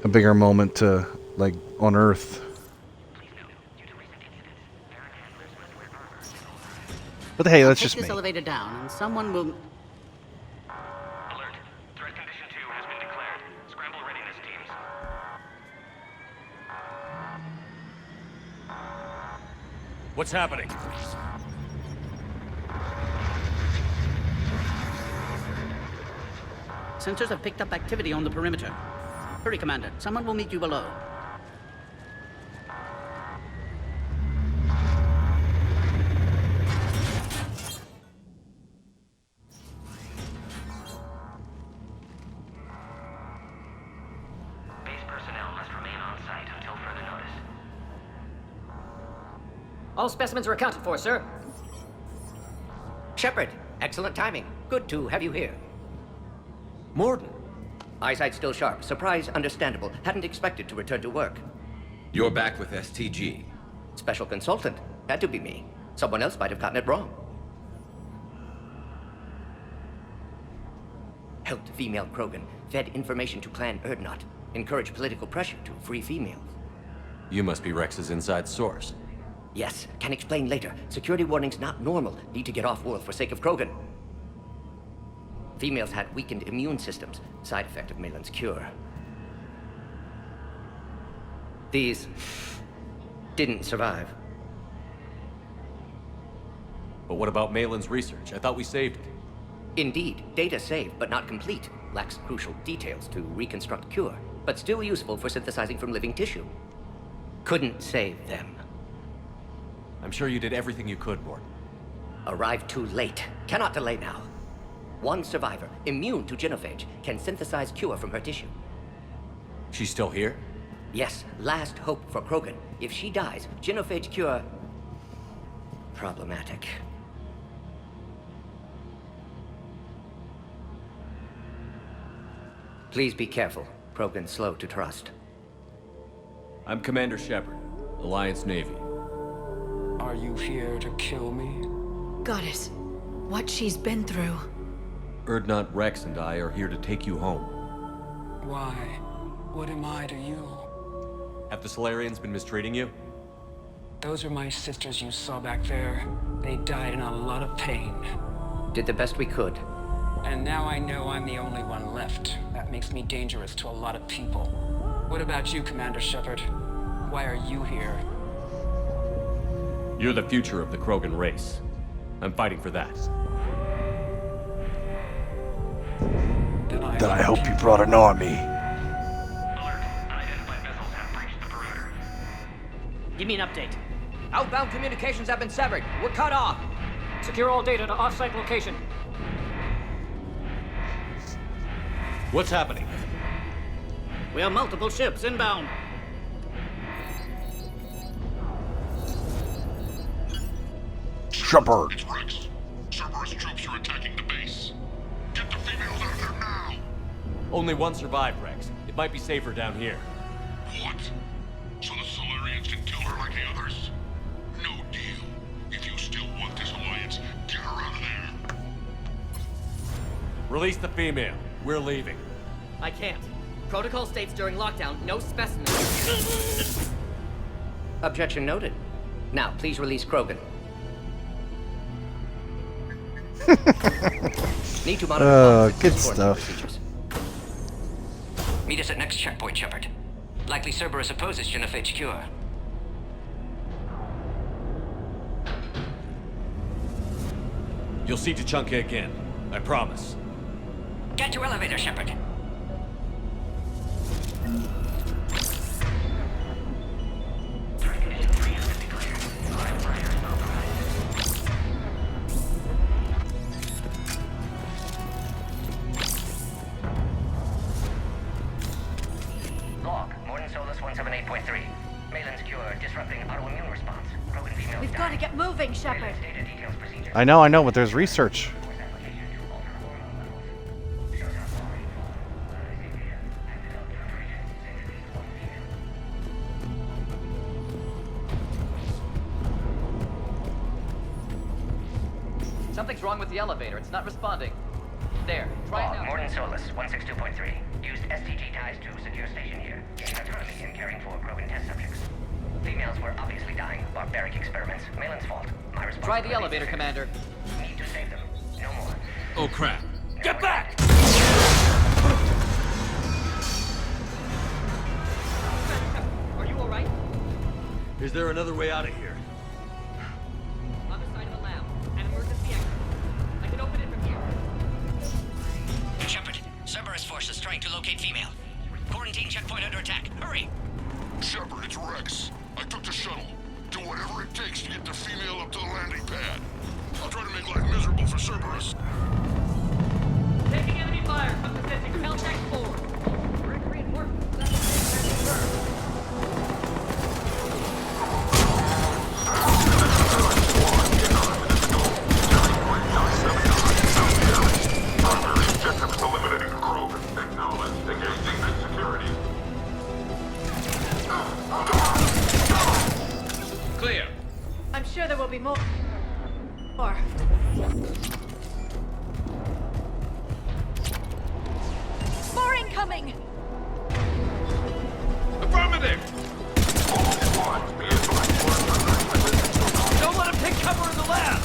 a bigger moment to like on Earth. But hey, that's just Take this me. elevator down, and someone will. Alert. Threat condition 2 has been declared. Scramble readiness teams. What's happening? Sensors have picked up activity on the perimeter. Hurry, Commander. Someone will meet you below. Base personnel must remain on site until further notice. All specimens are accounted for, sir. Shepard, excellent timing. Good to have you here. Morden. Eyesight still sharp. Surprise understandable. Hadn't expected to return to work. You're back with STG. Special consultant. Had to be me. Someone else might have gotten it wrong. Helped female Krogan. Fed information to Clan Urdnot. Encouraged political pressure to free females. You must be Rex's inside source. Yes, can explain later. Security warnings not normal. Need to get off-world for sake of Krogan. Females had weakened immune systems. Side effect of Malin's cure. These didn't survive. But what about Malin's research? I thought we saved it. Indeed, data saved, but not complete. Lacks crucial details to reconstruct cure, but still useful for synthesizing from living tissue. Couldn't save them. I'm sure you did everything you could, Morden. Arrived too late. Cannot delay now. One survivor, immune to genophage, can synthesize cure from her tissue. She's still here? Yes, last hope for Krogan. If she dies, genophage cure... problematic. Please be careful. Krogan slow to trust. I'm Commander Shepard, Alliance Navy. Are you here to kill me? Goddess, what she's been through. Urdnot, Rex, and I are here to take you home. Why? What am I to you? Have the Solarians been mistreating you? Those are my sisters you saw back there. They died in a lot of pain. Did the best we could. And now I know I'm the only one left. That makes me dangerous to a lot of people. What about you, Commander Shepard? Why are you here? You're the future of the Krogan race. I'm fighting for that. Then I hope you brought an army. Give me an update. Outbound communications have been severed. We're cut off. Secure all data to off-site location. What's happening? We have multiple ships inbound. Shepard. It's Rex. Cerberus troops are attacking the base. Get the females out of there now! Only one survived, Rex. It might be safer down here. What? So the Solarians can kill her like the others? No deal. If you still want this alliance, get her out of there. Release the female. We're leaving. I can't. Protocol states during lockdown, no specimens. Objection noted. Now, please release Krogan. Need to monitor good stuff. procedures. Meet us at next checkpoint, Shepard. Likely Cerberus opposes genophage cure. You'll see Tachanka again. I promise. Get to elevator, Shepard. Log, Morton Solus 178.3. Malin's cure, disrupting autoimmune response. Krogan females We've got to get moving, Shepard. I know, but there's research. Something's wrong with the elevator. It's not responding. There. Try it now. Morton Solus 162.3. Used STG ties to secure station here. Gained autonomy in caring for Krogan test subjects. Females were obviously dying. Barbaric experiments. Malin's fault. My responsibility. Try the elevator, Commander. Need to save them. No more. Oh crap. Get back! Are you alright? Is there another way out of here? Other side of the lab. An emergency exit. I can open it from here. Shepard, Cerberus forces trying to locate female. Quarantine checkpoint under attack. Hurry! Shepard, it's Rex. I took the shuttle. Do whatever it takes to get the female up to the landing pad. I'll try to make life miserable for Cerberus. Taking enemy fire. I'm possessing Peltech 4. Brick reinforcements. That's confirmed. Objectives eliminating Krogan. Acknowledged. Engaging good security. Clear. I'm sure there will be more. More incoming! Affirmative! Don't let him take cover in the lab!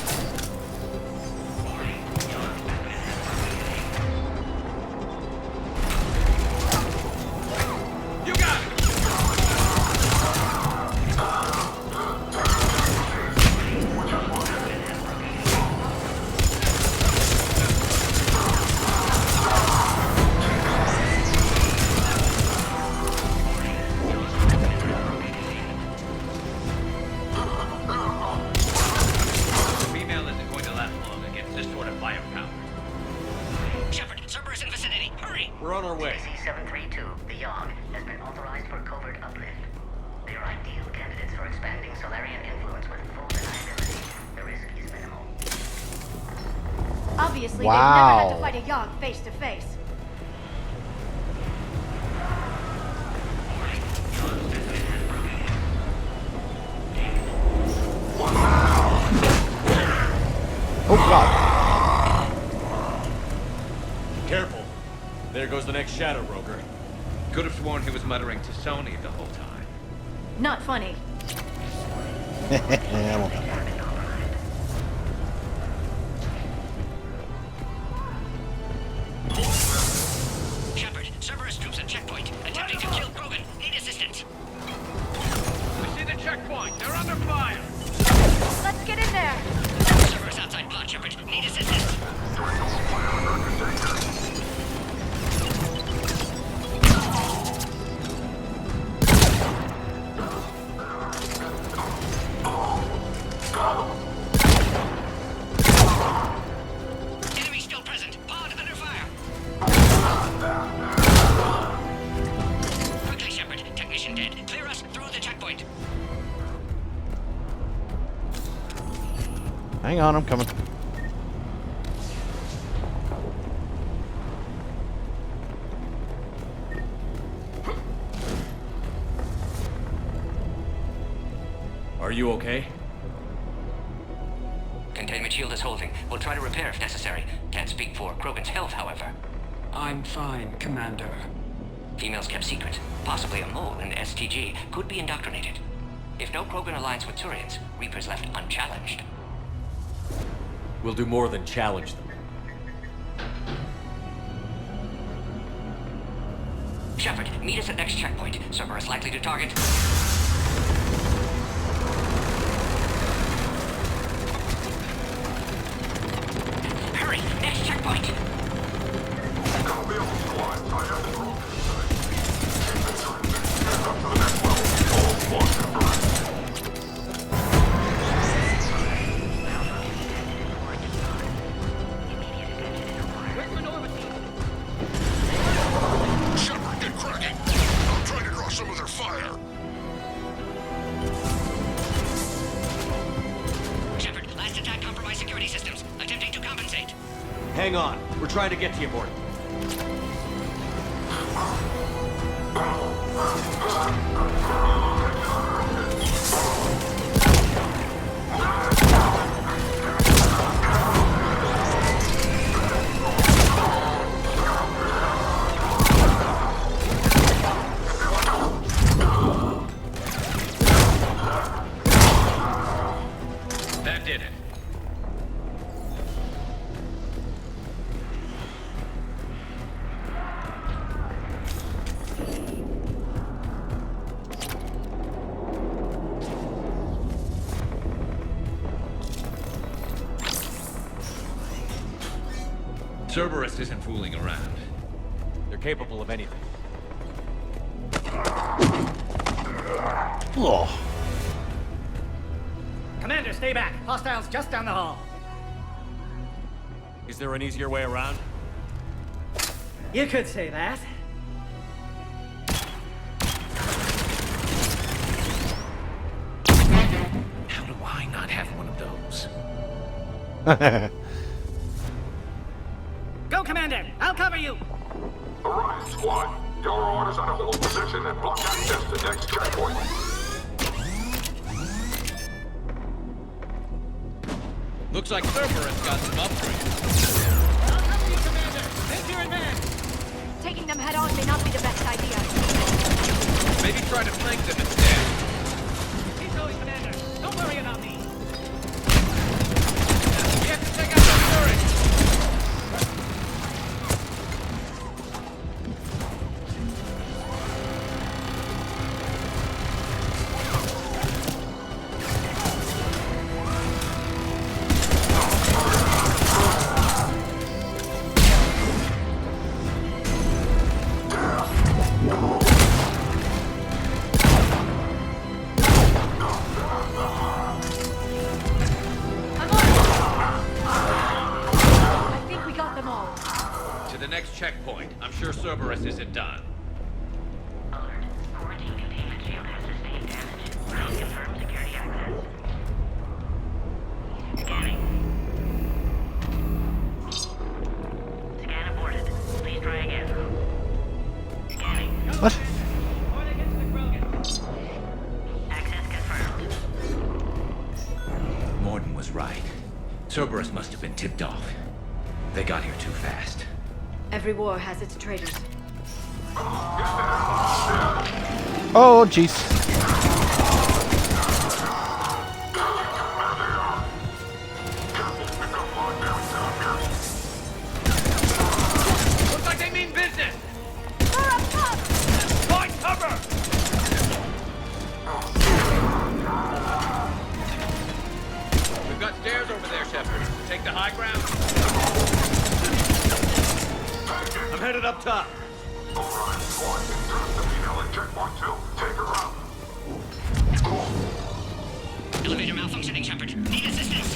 You got it! Female isn't going to last long against this sort of firepower. Shepard, Cerberus in vicinity. Hurry! We're on our way. C-732, the Yogg, has been authorized for covert uplift. They are ideal candidates for expanding Solarian influence with full deniability. The risk is minimal. Obviously, Wow. they've never had to fight a Yogg face to face. Oh god. Careful. There goes the next Shadow Rover. Could have sworn he was muttering to Sony the whole time. Not funny. Well, Hang on, I'm coming. Are you okay? Containment shield is holding. We'll try to repair if necessary. Can't speak for Krogan's health, however. I'm fine, Commander. Females kept secret. Possibly a mole in STG could be indoctrinated. If no Krogan alliance with Turians, Reapers left unchallenged. We'll do more than challenge them. Shepard, meet us at next checkpoint. Cerberus likely to target. Hurry! Next checkpoint! Copy all squad. I have the group inside. Get up to the next level. All squads confirmed. Shepard, get cracking! I'm trying to draw some of their fire. Shepard, last attack compromised security systems. Attempting to compensate. Hang on. We're trying to get to you, Morty. That did it. Cerberus isn't fooling around. They're capable of anything. Oh. Commander, stay back. Hostiles just down the hall. Is there an easier way around? You could say that. How do I not have one of those? Go, Commander! I'll cover you! Orion squad. Your orders are to hold position and block access to next checkpoint. Looks like Cerberus got some upgrades. I'll cover you, Commander! Take your advance! Taking them head on may not be the best idea. Maybe try to flank them instead. Keep going, Commander. Don't worry about me. We have to take out the turret! I think we got them all. To the next checkpoint. I'm sure Cerberus isn't done. Alert. Quarantine containment shield has sustained damage. Ground confirmed security access. Scanning. Scan aborted. Please try again. Scanning. What? Access confirmed. Morden was right. Cerberus must have been tipped off. They got here too fast. Every war has its traitors. Oh, jeez. Looks like they mean business! Find cover! We've got stairs over there, Shepard. Take the high ground. I'm headed up top. Orion squad. Turn the female at checkpoint 2. Take her out. Elevator malfunctioning, Shepard. Need assistance.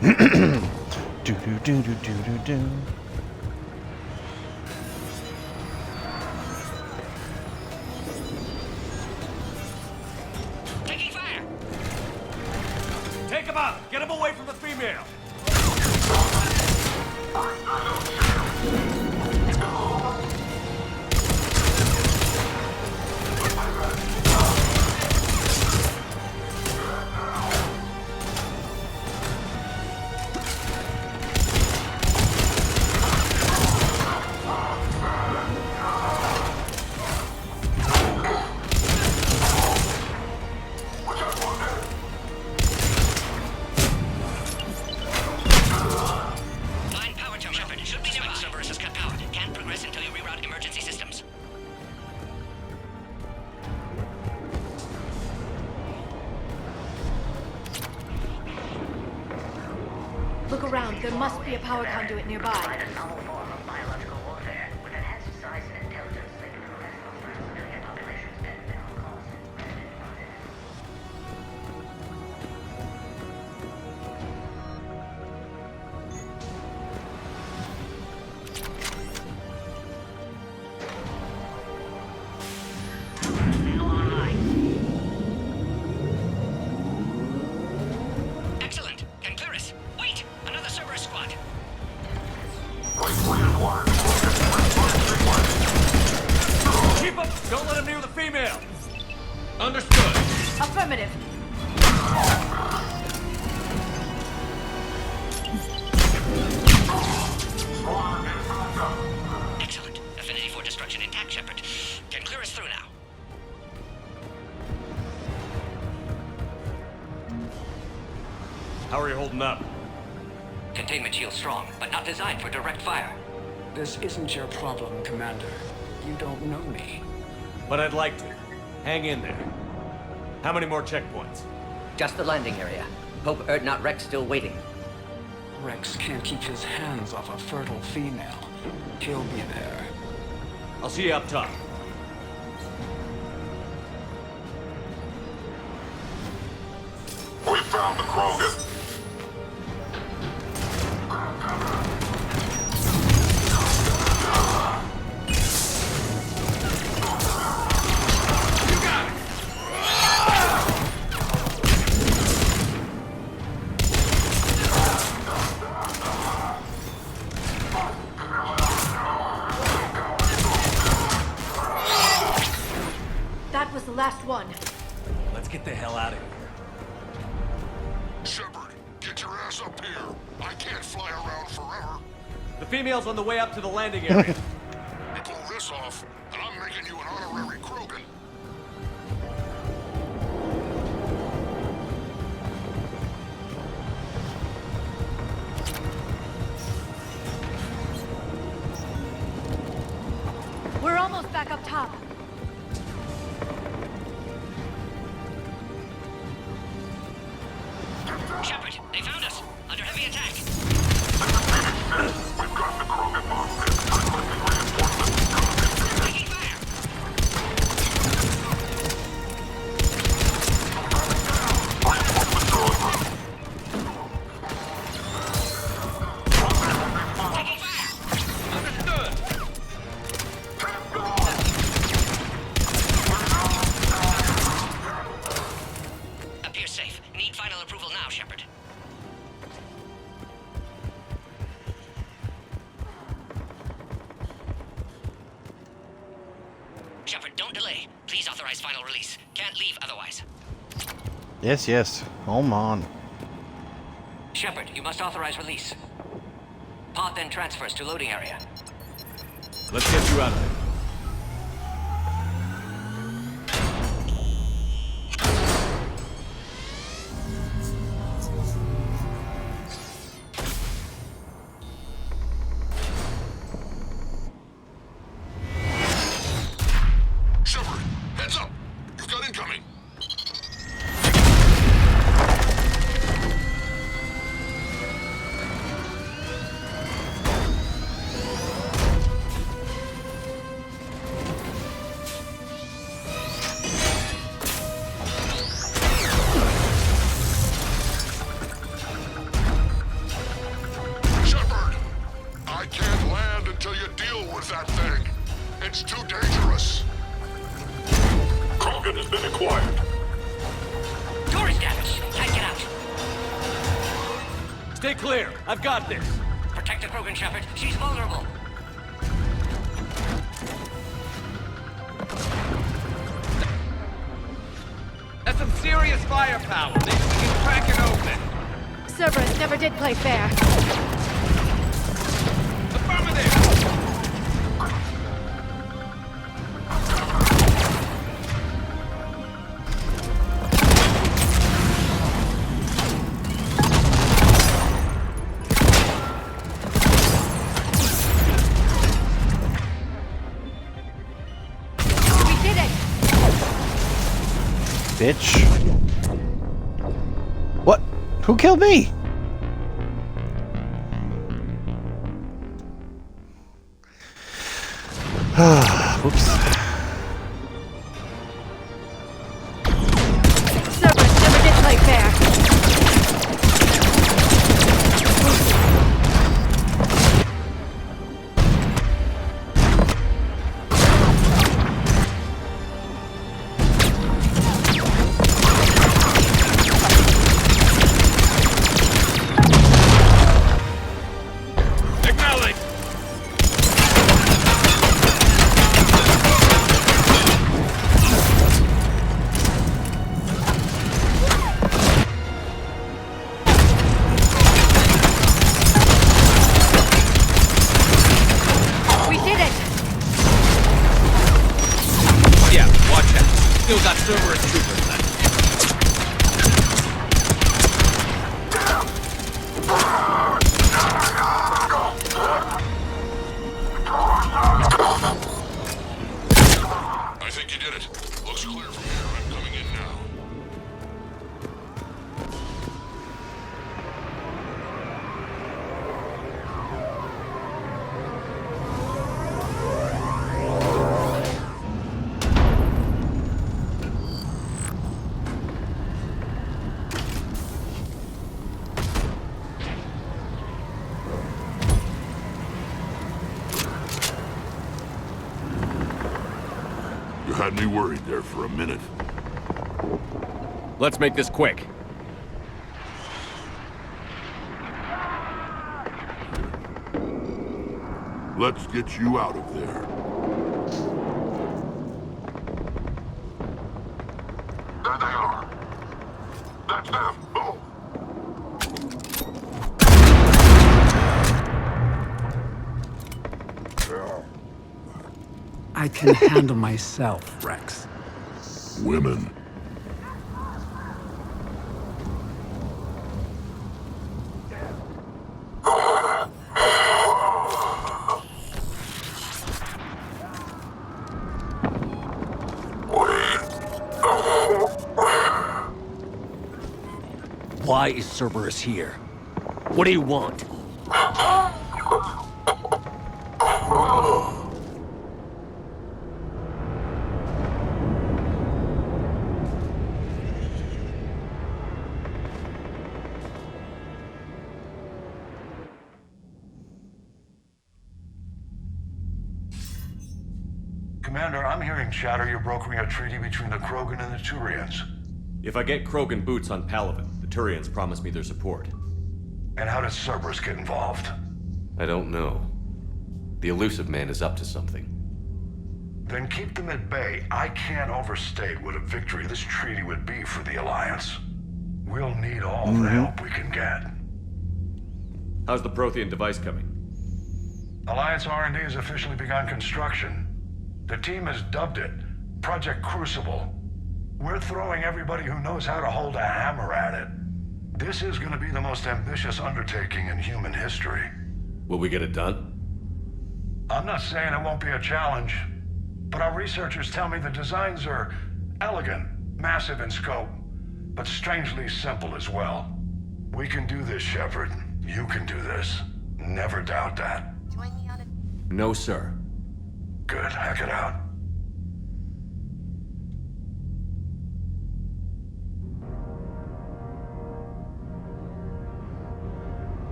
Do do do do do do do. Taking fire! Take him out! Get him away from the female! Look around. There must be a power conduit nearby. Excellent. Can clear us. Wait! Another Cerberus squad. Keep him! Don't let him near the female! Understood. Affirmative. Excellent. Affinity for destruction intact, Shepard. Can clear us through now. How are you holding up? Containment shield strong, but not designed for direct fire. This isn't your problem, Commander. You don't know me. But I'd like to. Hang in there. How many more checkpoints? Just the landing area. Hope Erdnot Rex still waiting. Rex can't keep his hands off a fertile female. He'll be there. I'll see you up top. We found the Krogan. That was the last one. Let's get the hell out of here. Shepard, get your ass up here. I can't fly around forever. The female's on the way up to the landing area. You pull this off, and I'm making you an honorary Krogan. We're almost back up top. Shepard, they found us. Under heavy attack. We've got the Krogan bombs. Taking fire. Taking fire. Understood. Appears safe. Need final approval now, Shepard. Shepard, don't delay. Please authorize final release. Can't leave otherwise. Yes, yes. Hold on. Shepard, you must authorize release. Pod then transfers to loading area. Let's get you out of there. Shepard, heads up. You've got incoming. Stay clear. I've got this. Protect the Krogan, Shepard. She's vulnerable. That's some serious firepower. Maybe we can crack it open. Cerberus never did play fair. Affirmative! We did it! Bitch. What? Who killed me? Whoops. Cerberus never did play fair. Acknowledge! We did it! Yeah, watch out. Still got Cerberus troopers left. I think you did it. Looks clear from here. I'm coming in now. You had me worried there for a minute. Let's make this quick. Let's get you out of there. There they are. That's them. Boom. I can handle myself, Rex. Women. Why is Cerberus here? What do you want? Commander, I'm hearing chatter you're brokering a treaty between the Krogan and the Turians. If I get Krogan boots on Palaven, the Turians promise me their support. And how does Cerberus get involved? I don't know. The elusive man is up to something. Then keep them at bay. I can't overstate what a victory this treaty would be for the Alliance. We'll need all the help we can get. How's the Prothean device coming? Alliance R&D has officially begun construction. The team has dubbed it Project Crucible. We're throwing everybody who knows how to hold a hammer at it. This is going to be the most ambitious undertaking in human history. Will we get it done? I'm not saying it won't be a challenge, but our researchers tell me the designs are elegant, massive in scope, but strangely simple as well. We can do this, Shepard. You can do this. Never doubt that. No, sir. Good. Hack it out.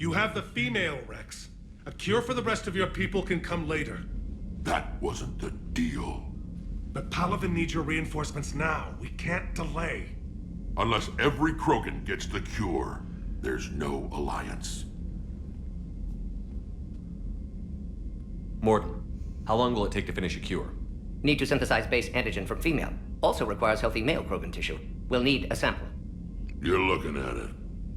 You have the female, Rex. A cure for the rest of your people can come later. That wasn't the deal. But Palaven needs your reinforcements now. We can't delay. Unless every Krogan gets the cure, there's no alliance. Morton, how long will it take to finish a cure? Need to synthesize base antigen from female. Also requires healthy male Krogan tissue. We'll need a sample. You're looking at it.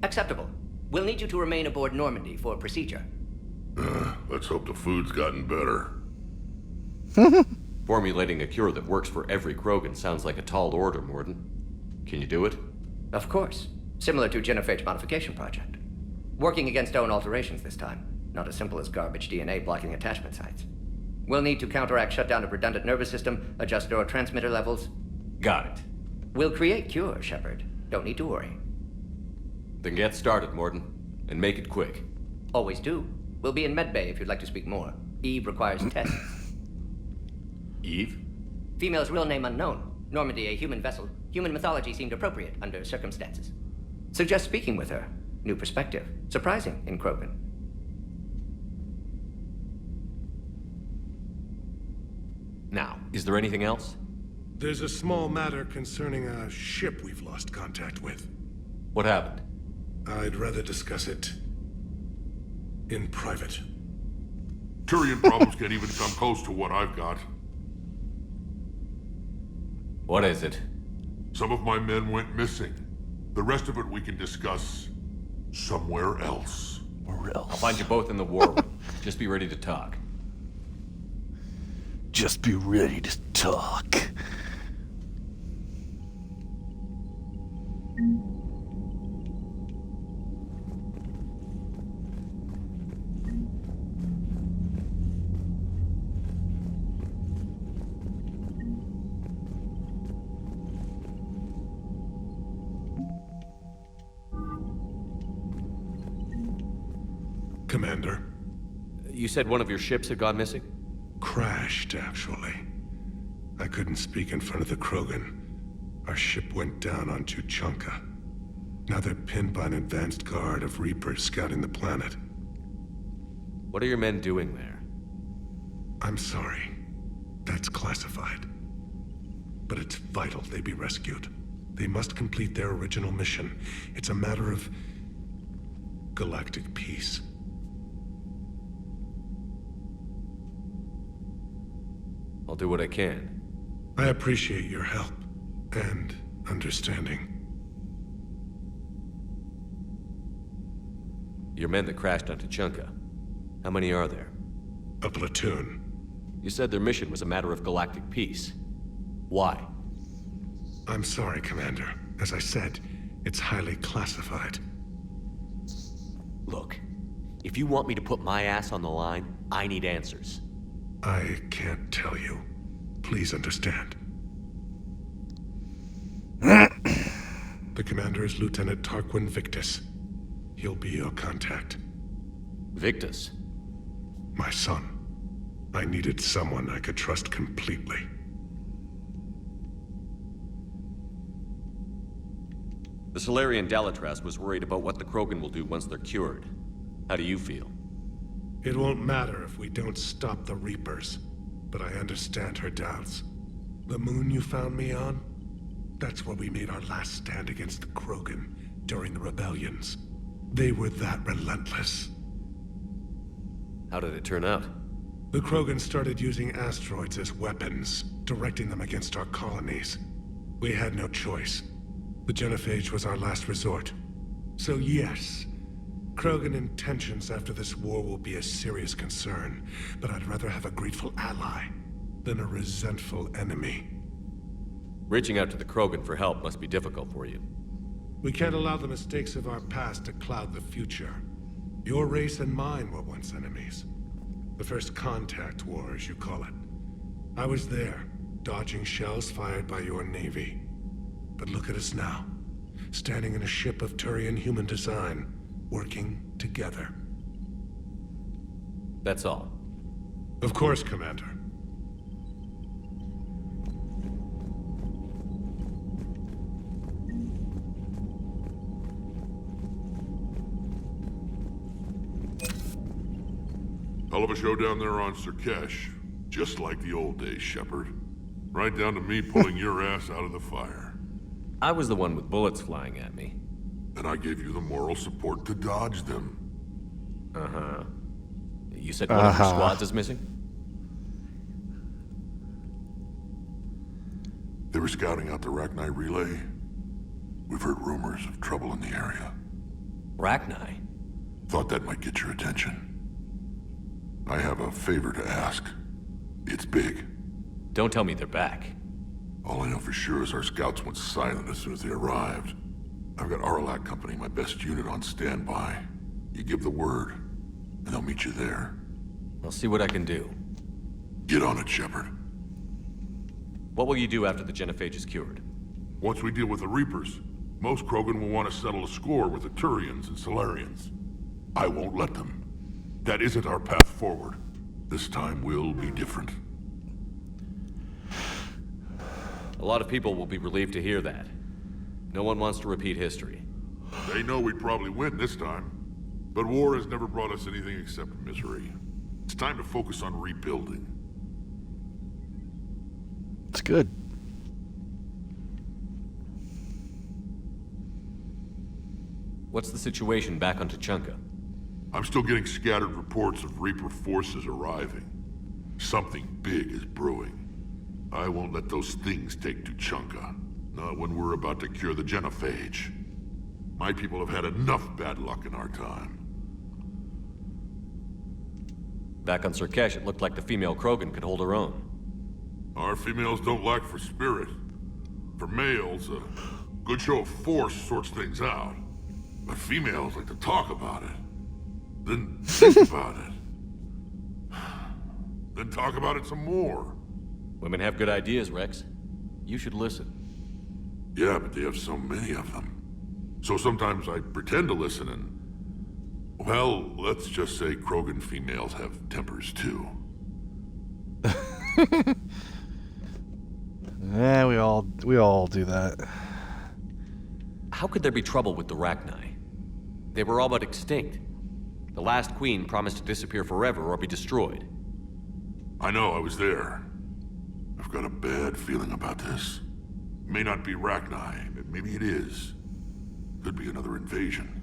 Acceptable. We'll need you to remain aboard Normandy for procedure. Let's hope the food's gotten better. Formulating a cure that works for every Krogan sounds like a tall order, Morton. Can you do it? Of course. Similar to genophage modification project. Working against own alterations this time. Not as simple as garbage DNA blocking attachment sites. We'll need to counteract shutdown of redundant nervous system, adjust neurotransmitter levels. Got it. We'll create cure, Shepard. Don't need to worry. Then get started, Morton. And make it quick. Always do. We'll be in medbay if you'd like to speak more. Eve requires tests. Eve? Female's real name unknown. Normandy a human vessel. Human mythology seemed appropriate under circumstances. Suggest speaking with her. New perspective. Surprising in Krogan. Now, is there anything else? There's a small matter concerning a ship we've lost contact with. What happened? I'd rather discuss it in private. Turian problems can't even come close to what I've got. What is it? Some of my men went missing. The rest of it we can discuss somewhere else. I'll find you both in the war room. Just be ready to talk. Just be ready to talk. Commander. You said one of your ships had gone missing? Crashed, actually. I couldn't speak in front of the Krogan. Our ship went down on Tuchanka. Now they're pinned by an advanced guard of Reapers scouting the planet. What are your men doing there? I'm sorry. That's classified. But it's vital they be rescued. They must complete their original mission. It's a matter of galactic peace. I'll do what I can. I appreciate your help and understanding. Your men that crashed on Tuchanka. How many are there? A platoon. You said their mission was a matter of galactic peace. Why? I'm sorry, Commander. As I said, it's highly classified. Look, if you want me to put my ass on the line, I need answers. I can't tell you. Please understand. The commander is Lieutenant Tarquin Victus. He'll be your contact. Victus? My son. I needed someone I could trust completely. The Solarian Dalatras was worried about what the Krogan will do once they're cured. How do you feel? It won't matter if we don't stop the Reapers, but I understand her doubts. The moon you found me on? That's where we made our last stand against the Krogan during the rebellions. They were that relentless. How did it turn out? The Krogan started using asteroids as weapons, directing them against our colonies. We had no choice. The genophage was our last resort. So yes, Krogan intentions after this war will be a serious concern, but I'd rather have a grateful ally than a resentful enemy. Reaching out to the Krogan for help must be difficult for you. We can't allow the mistakes of our past to cloud the future. Your race and mine were once enemies. The first contact war, as you call it. I was there, dodging shells fired by your navy. But look at us now, standing in a ship of Turian human design, working together. That's all. Of course, Commander. Hell of a show down there on Surkesh. Just like the old days, Shepard. Right down to me pulling your ass out of the fire. I was the one with bullets flying at me. And I gave you the moral support to dodge them. Uh-huh. You said one of your squads is missing? They were scouting out the Rachni relay. We've heard rumors of trouble in the area. Rachni? Thought that might get your attention. I have a favor to ask. It's big. Don't tell me they're back. All I know for sure is our scouts went silent as soon as they arrived. I've got Aralac Company, my best unit, on standby. You give the word, and they'll meet you there. I'll see what I can do. Get on it, Shepard. What will you do after the genophage is cured? Once we deal with the Reapers, most Krogan will want to settle a score with the Turians and Solarians. I won't let them. That isn't our path forward. This time will be different. A lot of people will be relieved to hear that. No one wants to repeat history. They know we'd probably win this time. But war has never brought us anything except misery. It's time to focus on rebuilding. It's good. What's the situation back on Tuchanka? I'm still getting scattered reports of Reaper forces arriving. Something big is brewing. I won't let those things take Tuchanka. Not when we're about to cure the genophage. My people have had enough bad luck in our time. Back on Surkesh, it looked like the female Krogan could hold her own. Our females don't lack for spirit. For males, a good show of force sorts things out. But females like to talk about it. Then think about it. Then talk about it some more. Women have good ideas, Rex. You should listen. Yeah, but they have so many of them. So sometimes I pretend to listen and... Well, let's just say Krogan females have tempers too. Yeah, we all do that. How could there be trouble with the Rachni? They were all but extinct. The last queen promised to disappear forever or be destroyed. I know, I was there. I've got a bad feeling about this. May not be Rachni, but maybe it is. Could be another invasion.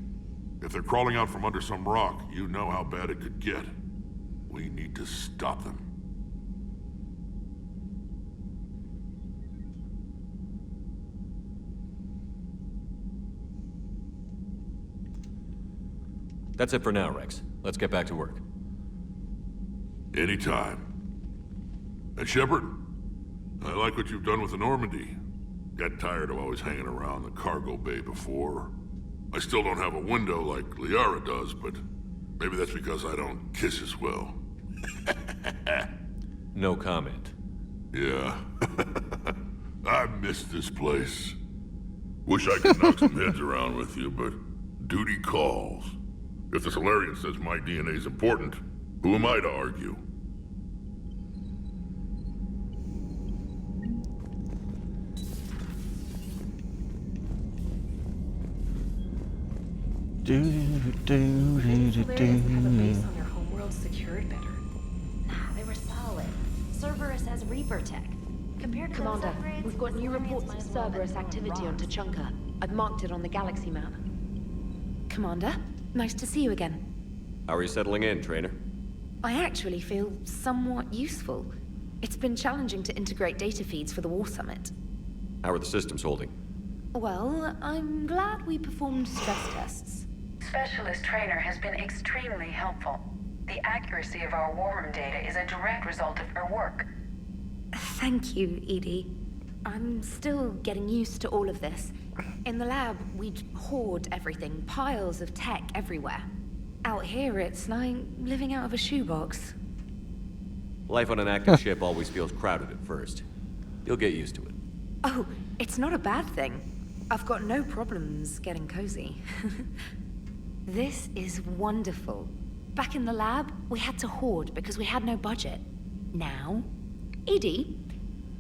If they're crawling out from under some rock, you know how bad it could get. We need to stop them. That's it for now, Rex. Let's get back to work. Anytime. And Shepard, I like what you've done with the Normandy. Got tired of always hanging around the cargo bay before. I still don't have a window like Liara does, but maybe that's because I don't kiss as well. No comment. Yeah. I miss this place. Wish I could knock some heads around with you, but duty calls. If the Solarian says my DNA's important, who am I to argue? Solarians have a base on their homeworld secured better. Nah, they were solid. Cerberus has Reaper tech. Compared to Commander, those upgrades, we've got new reports of Cerberus activity on Tuchanka. I've marked it on the galaxy map. Commander, nice to see you again. How are you settling in, Trainer? I actually feel somewhat useful. It's been challenging to integrate data feeds for the War Summit. How are the systems holding? Well, I'm glad we performed stress tests. Specialist Trainer has been extremely helpful. The accuracy of our war room data is a direct result of her work. Thank you, Edie. I'm still getting used to all of this. In the lab, we'd hoard everything, piles of tech everywhere. Out here, it's like living out of a shoebox. Life on an active ship always feels crowded at first. You'll get used to it. Oh, it's not a bad thing. I've got no problems getting cozy. This is wonderful. Back in the lab, we had to hoard because we had no budget. Now, Edie,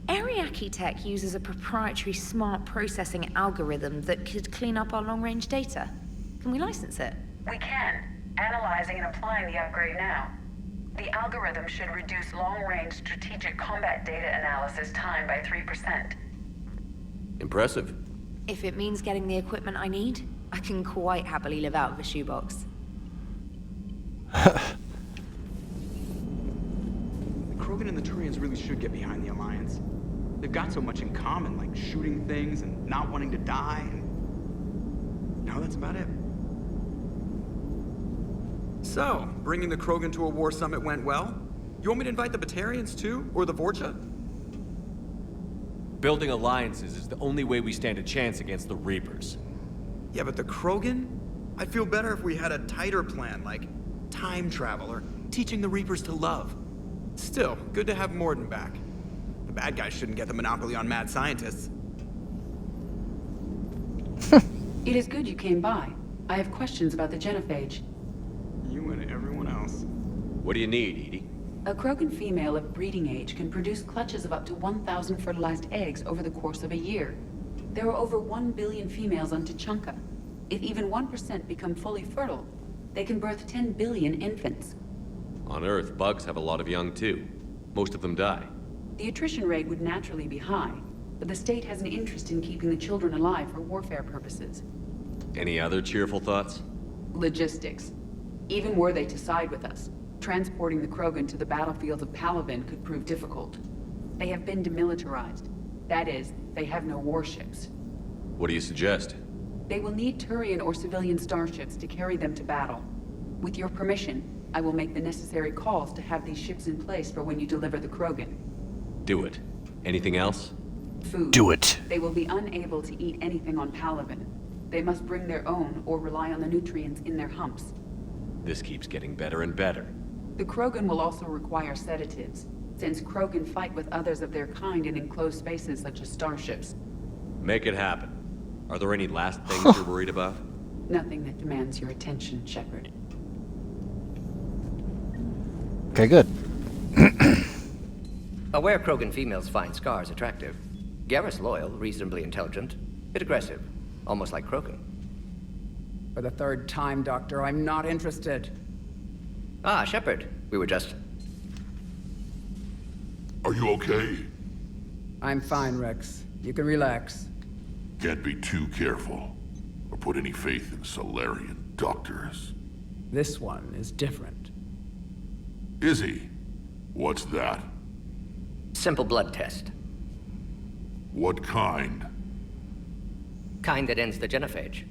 Ariake Tech uses a proprietary smart processing algorithm that could clean up our long-range data. Can we license it? We can. Analyzing and applying the upgrade now. The algorithm should reduce long-range strategic combat data analysis time by 3%. Impressive. If it means getting the equipment I need, I can quite happily live out of a shoebox. The Krogan and the Turians really should get behind the Alliance. They've got so much in common, like shooting things and not wanting to die, and no, that's about it. So, bringing the Krogan to a war summit went well? You want me to invite the Batarians too? Or the Vorcha? Building alliances is the only way we stand a chance against the Reapers. Yeah, but the Krogan? I'd feel better if we had a tighter plan, like time travel or teaching the Reapers to love. Still, good to have Morden back. The bad guys shouldn't get the monopoly on mad scientists. It is good you came by. I have questions about the genophage. You and everyone else. What do you need, Edie? A Krogan female of breeding age can produce clutches of up to 1,000 fertilized eggs over the course of a year. There are over 1 billion females on Tuchanka. If even 1% become fully fertile, they can birth 10 billion infants. On Earth, bugs have a lot of young too. Most of them die. The attrition rate would naturally be high, but the state has an interest in keeping the children alive for warfare purposes. Any other cheerful thoughts? Logistics. Even were they to side with us, transporting the Krogan to the battlefields of Palaven could prove difficult. They have been demilitarized. That is, they have no warships. What do you suggest? They will need Turian or civilian starships to carry them to battle. With your permission, I will make the necessary calls to have these ships in place for when you deliver the Krogan. Do it. Anything else? Food. Do it. They will be unable to eat anything on Palaven. They must bring their own or rely on the nutrients in their humps. This keeps getting better and better. The Krogan will also require sedatives, since Krogan fight with others of their kind in enclosed spaces such as starships. Make it happen. Are there any last things you're worried about? Nothing that demands your attention, Shepard. Okay, good. Aware Krogan females find Scars attractive. Garrus loyal, reasonably intelligent, bit aggressive, almost like Krogan. For the third time, Doctor, I'm not interested. Ah, Shepard. We were just... Are you okay? I'm fine, Rex. You can relax. Can't be too careful, or put any faith in Solarian doctors. This one is different. Is he? What's that? Simple blood test. What kind? Kind that ends the genophage.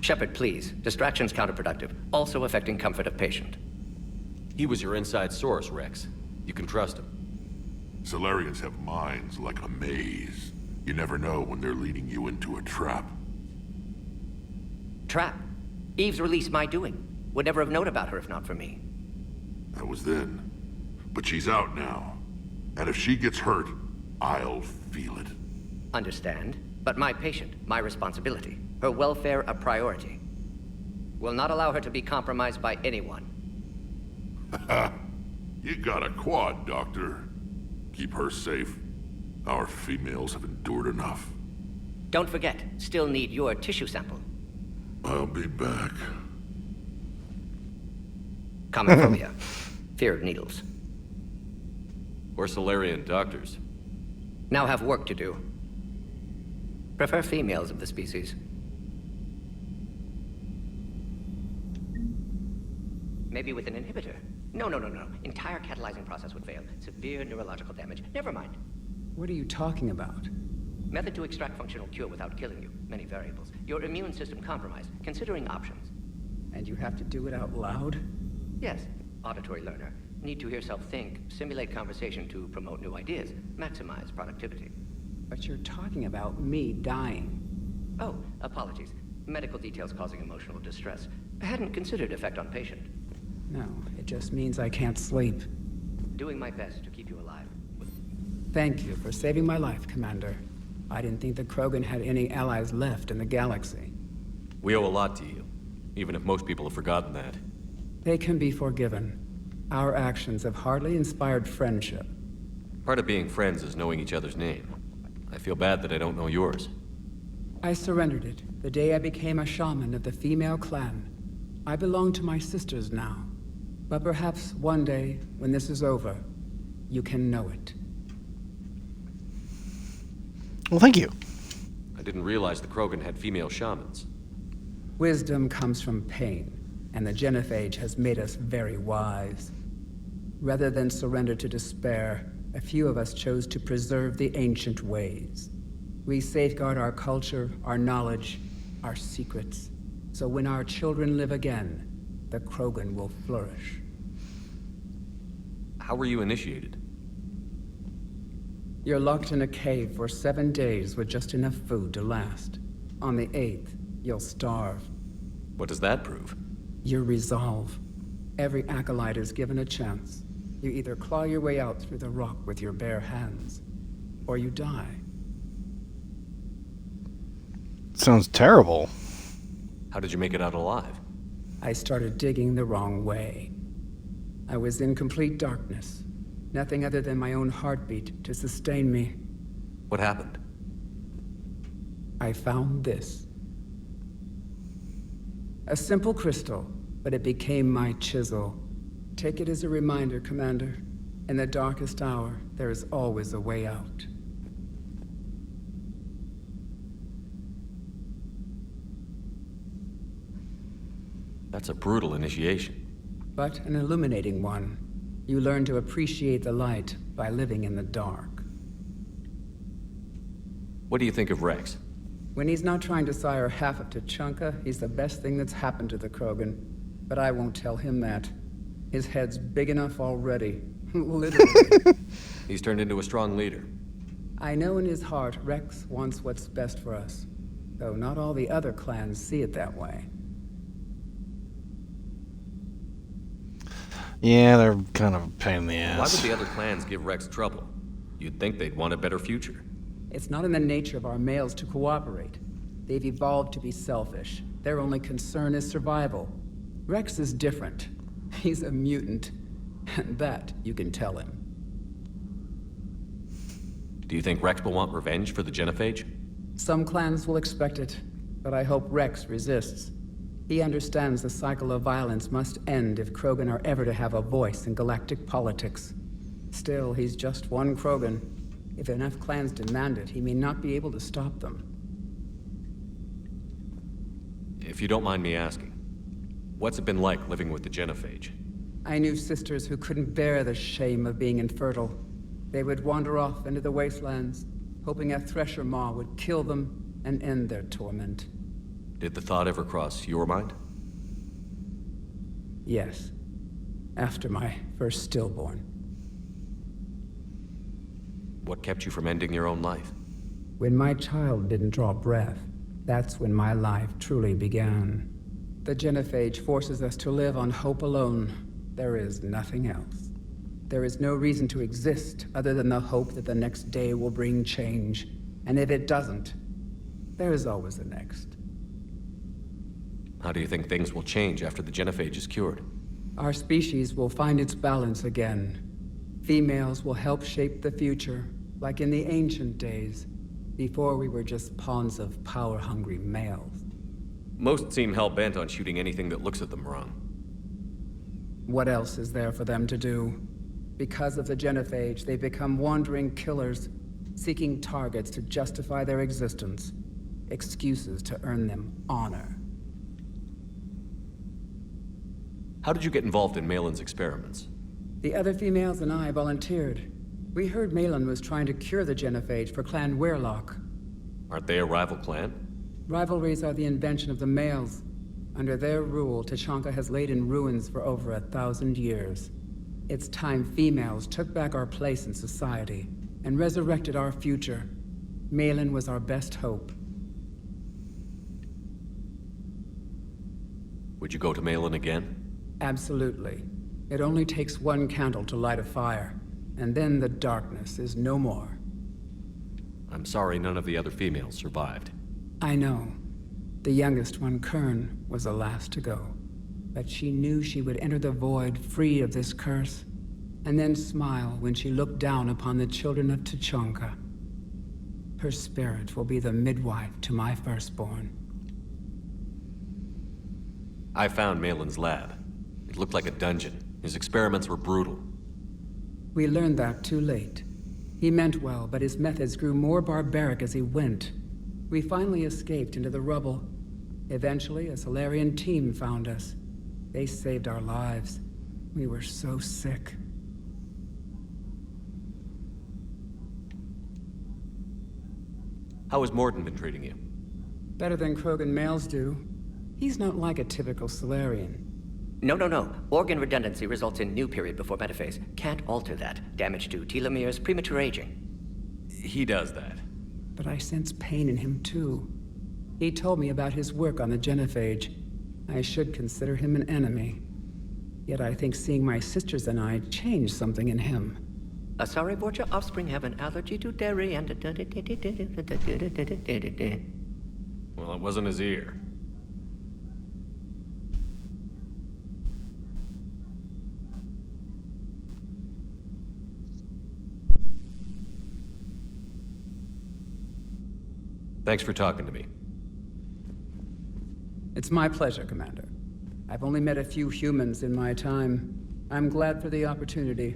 Shepard, please. Distraction's counterproductive, also affecting comfort of patient. He was your inside source, Rex. You can trust him. Solarians have minds like a maze. You never know when they're leading you into a trap. Trap? Eve's release my doing. Would never have known about her if not for me. That was then. But she's out now. And if she gets hurt, I'll feel it. Understand. But my patient, my responsibility. Her welfare a priority. Will not allow her to be compromised by anyone. You got a quad, Doctor. Keep her safe. Our females have endured enough. Don't forget, still need your tissue sample. I'll be back. Comophobia. Fear of needles. Or Solarian doctors. Now have work to do. Prefer females of the species. Maybe with an inhibitor. No. Entire catalyzing process would fail. Severe neurological damage. Never mind. What are you talking about? Method to extract functional cure without killing you. Many variables. Your immune system compromised. Considering options. And you have to do it out loud? Yes. Auditory learner. Need to hear self think. Simulate conversation to promote new ideas. Maximize productivity. But you're talking about me dying. Oh, apologies. Medical details causing emotional distress. I hadn't considered effect on patient. No, it just means I can't sleep. Doing my best to keep you alive. Thank you for saving my life, Commander. I didn't think the Krogan had any allies left in the galaxy. We owe a lot to you, even if most people have forgotten that. They can be forgiven. Our actions have hardly inspired friendship. Part of being friends is knowing each other's name. I feel bad that I don't know yours. I surrendered it the day I became a shaman of the female clan. I belong to my sisters now. But perhaps one day, when this is over, you can know it. Well, thank you. I didn't realize the Krogan had female shamans. Wisdom comes from pain, and the genophage has made us very wise. Rather than surrender to despair, a few of us chose to preserve the ancient ways. We safeguard our culture, our knowledge, our secrets. So when our children live again, the Krogan will flourish. How were you initiated? You're locked in a cave for 7 days with just enough food to last. On the 8th, you'll starve. What does that prove? Your resolve. Every acolyte is given a chance. You either claw your way out through the rock with your bare hands, or you die. Sounds terrible. How did you make it out alive? I started digging the wrong way. I was in complete darkness. Nothing other than my own heartbeat to sustain me. What happened? I found this. A simple crystal, but it became my chisel. Take it as a reminder, Commander. In the darkest hour, there is always a way out. That's a brutal initiation. But an illuminating one. You learn to appreciate the light by living in the dark. What do you think of Rex? When he's not trying to sire half of Tuchanka, he's the best thing that's happened to the Krogan. But I won't tell him that. His head's big enough already. Literally. He's turned into a strong leader. I know in his heart Rex wants what's best for us. Though not all the other clans see it that way. Yeah, they're kind of a pain in the Why ass. would the other clans give Rex trouble? You'd think they'd want a better future. It's not in the nature of our males to cooperate. They've evolved to be selfish. Their only concern is survival. Rex is different. He's a mutant. And that you can tell him. Do you think Rex will want revenge for the genophage? Some clans will expect it, but I hope Rex resists. He understands the cycle of violence must end if Krogan are ever to have a voice in galactic politics. Still, he's just one Krogan. If enough clans demand it, he may not be able to stop them. If you don't mind me asking, what's it been like living with the genophage? I knew sisters who couldn't bear the shame of being infertile. They would wander off into the wastelands, hoping a thresher maw would kill them and end their torment. Did the thought ever cross your mind? Yes. After my first stillborn. What kept you from ending your own life? When my child didn't draw breath, that's when my life truly began. The genophage forces us to live on hope alone. There is nothing else. There is no reason to exist other than the hope that the next day will bring change. And if it doesn't, there is always the next. How do you think things will change after the genophage is cured? Our species will find its balance again. Females will help shape the future, like in the ancient days, before we were just pawns of power-hungry males. Most seem hell-bent on shooting anything that looks at them wrong. What else is there for them to do? Because of the genophage, they become wandering killers, seeking targets to justify their existence, excuses to earn them honor. How did you get involved in Malin's experiments? The other females and I volunteered. We heard Malin was trying to cure the genophage for Clan Weirlock. Aren't they a rival clan? Rivalries are the invention of the males. Under their rule, Tuchanka has laid in ruins for over 1,000 years. It's time females took back our place in society and resurrected our future. Malin was our best hope. Would you go to Malin again? Absolutely. It only takes one candle to light a fire, and then the darkness is no more. I'm sorry none of the other females survived. I know. The youngest one, Kern, was the last to go. But she knew she would enter the void free of this curse, and then smile when she looked down upon the children of Tuchanka. Her spirit will be the midwife to my firstborn. I found Malin's lab. It looked like a dungeon. His experiments were brutal. We learned that too late. He meant well, but his methods grew more barbaric as he went. We finally escaped into the rubble. Eventually, a Solarian team found us. They saved our lives. We were so sick. How has Morden been treating you? Better than Krogan males do. He's not like a typical Solarian. No. Organ redundancy results in new period before metaphase. Can't alter that. Damage to telomeres, premature aging. He does that. But I sense pain in him too. He told me about his work on the genophage. I should consider him an enemy. Yet I think seeing my sisters and I changed something in him. Sorry, Borgia offspring have an allergy to dairy and... Well, it wasn't his ear. Thanks for talking to me. It's my pleasure, Commander. I've only met a few humans in my time. I'm glad for the opportunity.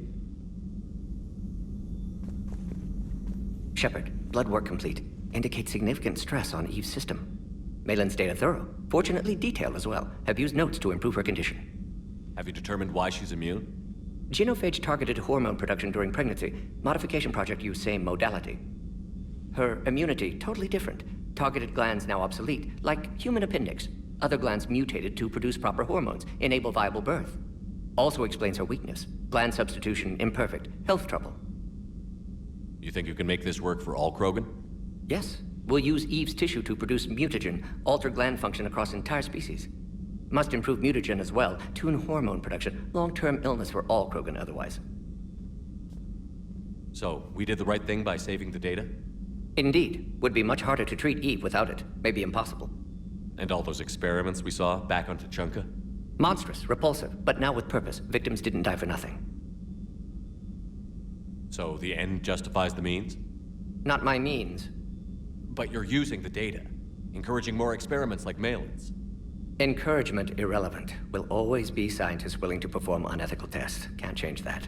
Shepard, blood work complete. Indicates significant stress on Eve's system. Malin's data thorough. Fortunately detailed as well. Have used notes to improve her condition. Have you determined why she's immune? Genophage targeted hormone production during pregnancy. Modification project used same modality. Her immunity, totally different. Targeted glands now obsolete, like human appendix. Other glands mutated to produce proper hormones, enable viable birth. Also explains her weakness. Gland substitution imperfect. Health trouble. You think you can make this work for all Krogan? Yes. We'll use Eve's tissue to produce mutagen, alter gland function across entire species. Must improve mutagen as well, tune hormone production, long-term illness for all Krogan otherwise. So, we did the right thing by saving the data? Indeed. Would be much harder to treat Eve without it. Maybe impossible. And all those experiments we saw back on Tuchanka? Monstrous, repulsive, but now with purpose. Victims didn't die for nothing. So the end justifies the means? Not my means. But you're using the data, encouraging more experiments like Malin's. Encouragement irrelevant. Will always be scientists willing to perform unethical tests. Can't change that.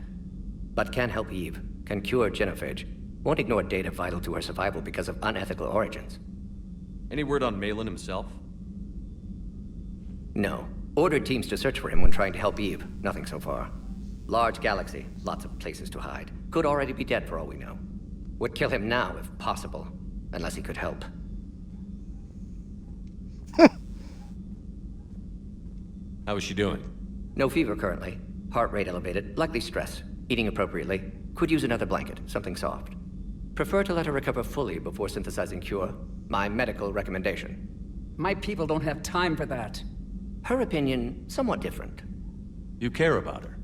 But can help Eve. Can cure genophage. Won't ignore data vital to her survival because of unethical origins. Any word on Malin himself? No. Ordered teams to search for him when trying to help Eve. Nothing so far. Large galaxy. Lots of places to hide. Could already be dead for all we know. Would kill him now if possible. Unless he could help. How is she doing? No fever currently. Heart rate elevated. Likely stress. Eating appropriately. Could use another blanket. Something soft. Prefer to let her recover fully before synthesizing cure. My medical recommendation. My people don't have time for that. Her opinion, somewhat different. You care about her?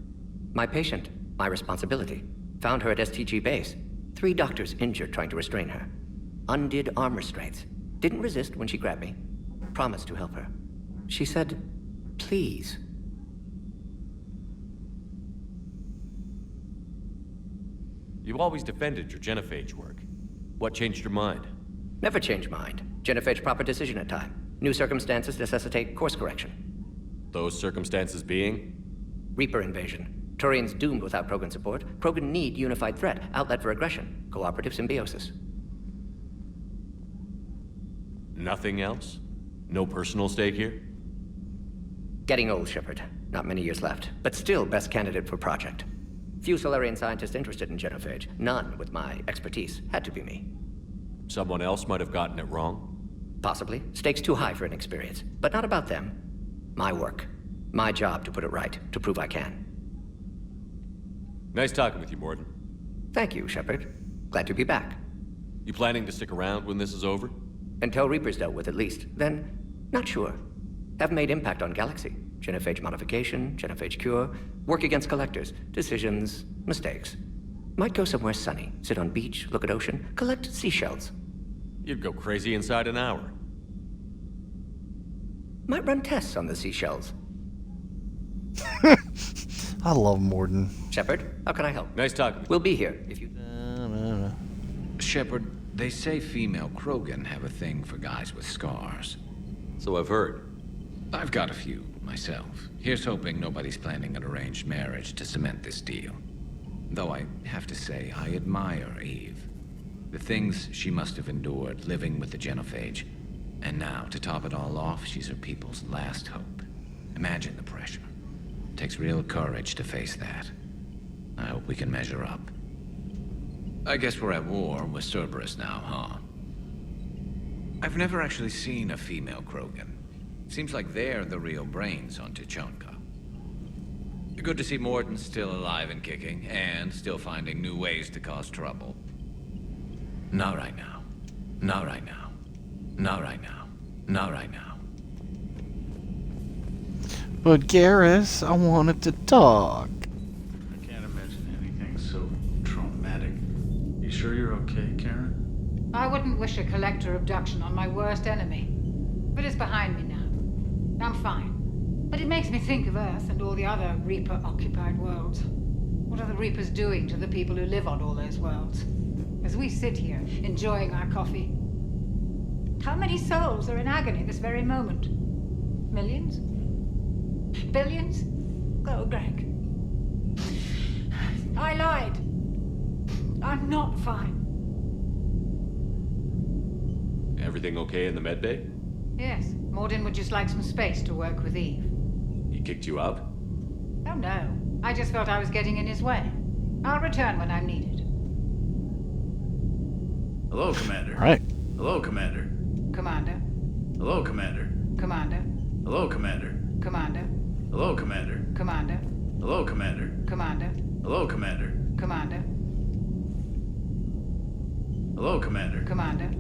My patient. My responsibility. Found her at STG base. 3 doctors injured trying to restrain her. Undid arm restraints. Didn't resist when she grabbed me. Promised to help her. She said, please. You always defended your genophage work. What changed your mind? Never change mind. Genophage proper decision at time. New circumstances necessitate course correction. Those circumstances being? Reaper invasion. Turians doomed without Krogan support. Krogan need unified threat, outlet for aggression, cooperative symbiosis. Nothing else? No personal stake here? Getting old, Shepard. Not many years left, but still best candidate for project. Few Solarian scientists interested in genophage. None with my expertise. Had to be me. Someone else might have gotten it wrong? Possibly. Stakes too high for inexperience. But not about them. My work. My job to put it right, to prove I can. Nice talking with you, Morden. Thank you, Shepard. Glad to be back. You planning to stick around when this is over? Until Reaper's dealt with, at least. Then, not sure. Have made impact on Galaxy. Genophage modification, genophage cure, work against collectors, decisions, mistakes. Might go somewhere sunny, sit on beach, look at ocean, collect seashells. You'd go crazy inside an hour. Might run tests on the seashells. I love Morden. Shepard, how can I help? Nice talking. We'll be here if you... Shepard, they say female Krogan have a thing for guys with scars. So I've heard. I've got a few, myself. Here's hoping nobody's planning an arranged marriage to cement this deal. Though I have to say, I admire Eve. The things she must have endured living with the genophage. And now, to top it all off, she's her people's last hope. Imagine the pressure. It takes real courage to face that. I hope we can measure up. I guess we're at war with Cerberus now, huh? I've never actually seen a female Krogan. Seems like they're the real brains on Tuchanka. Good to see Morton's still alive and kicking, and still finding new ways to cause trouble. Not right now. Not right now. Not right now. Not right now. But Garrus, I wanted to talk. I can't imagine anything so traumatic. You sure you're okay, Karen? I wouldn't wish a collector abduction on my worst enemy. But it's behind me now. I'm fine. But it makes me think of Earth and all the other Reaper-occupied worlds. What are the Reapers doing to the people who live on all those worlds? As we sit here, enjoying our coffee. How many souls are in agony this very moment? Millions? Billions? Oh, Greg. I lied. I'm not fine. Everything okay in the medbay? Yes, Morden would just like some space to work with Eve. He kicked you out? Oh no, I just felt I was getting in his way. I'll return when I'm needed. Hello, Commander. All right. Hello, Commander. Commander. Hello, Commander. Commander. Hello, Commander. Commander. Hello, Commander. Commander. Hello, Commander. Commander. Hello, Commander. Commander. Hello, Commander. Commander.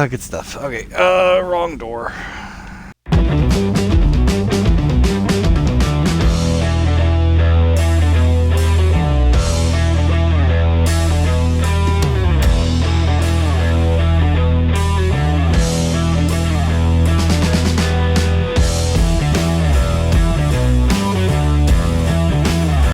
Good stuff. Okay, wrong door.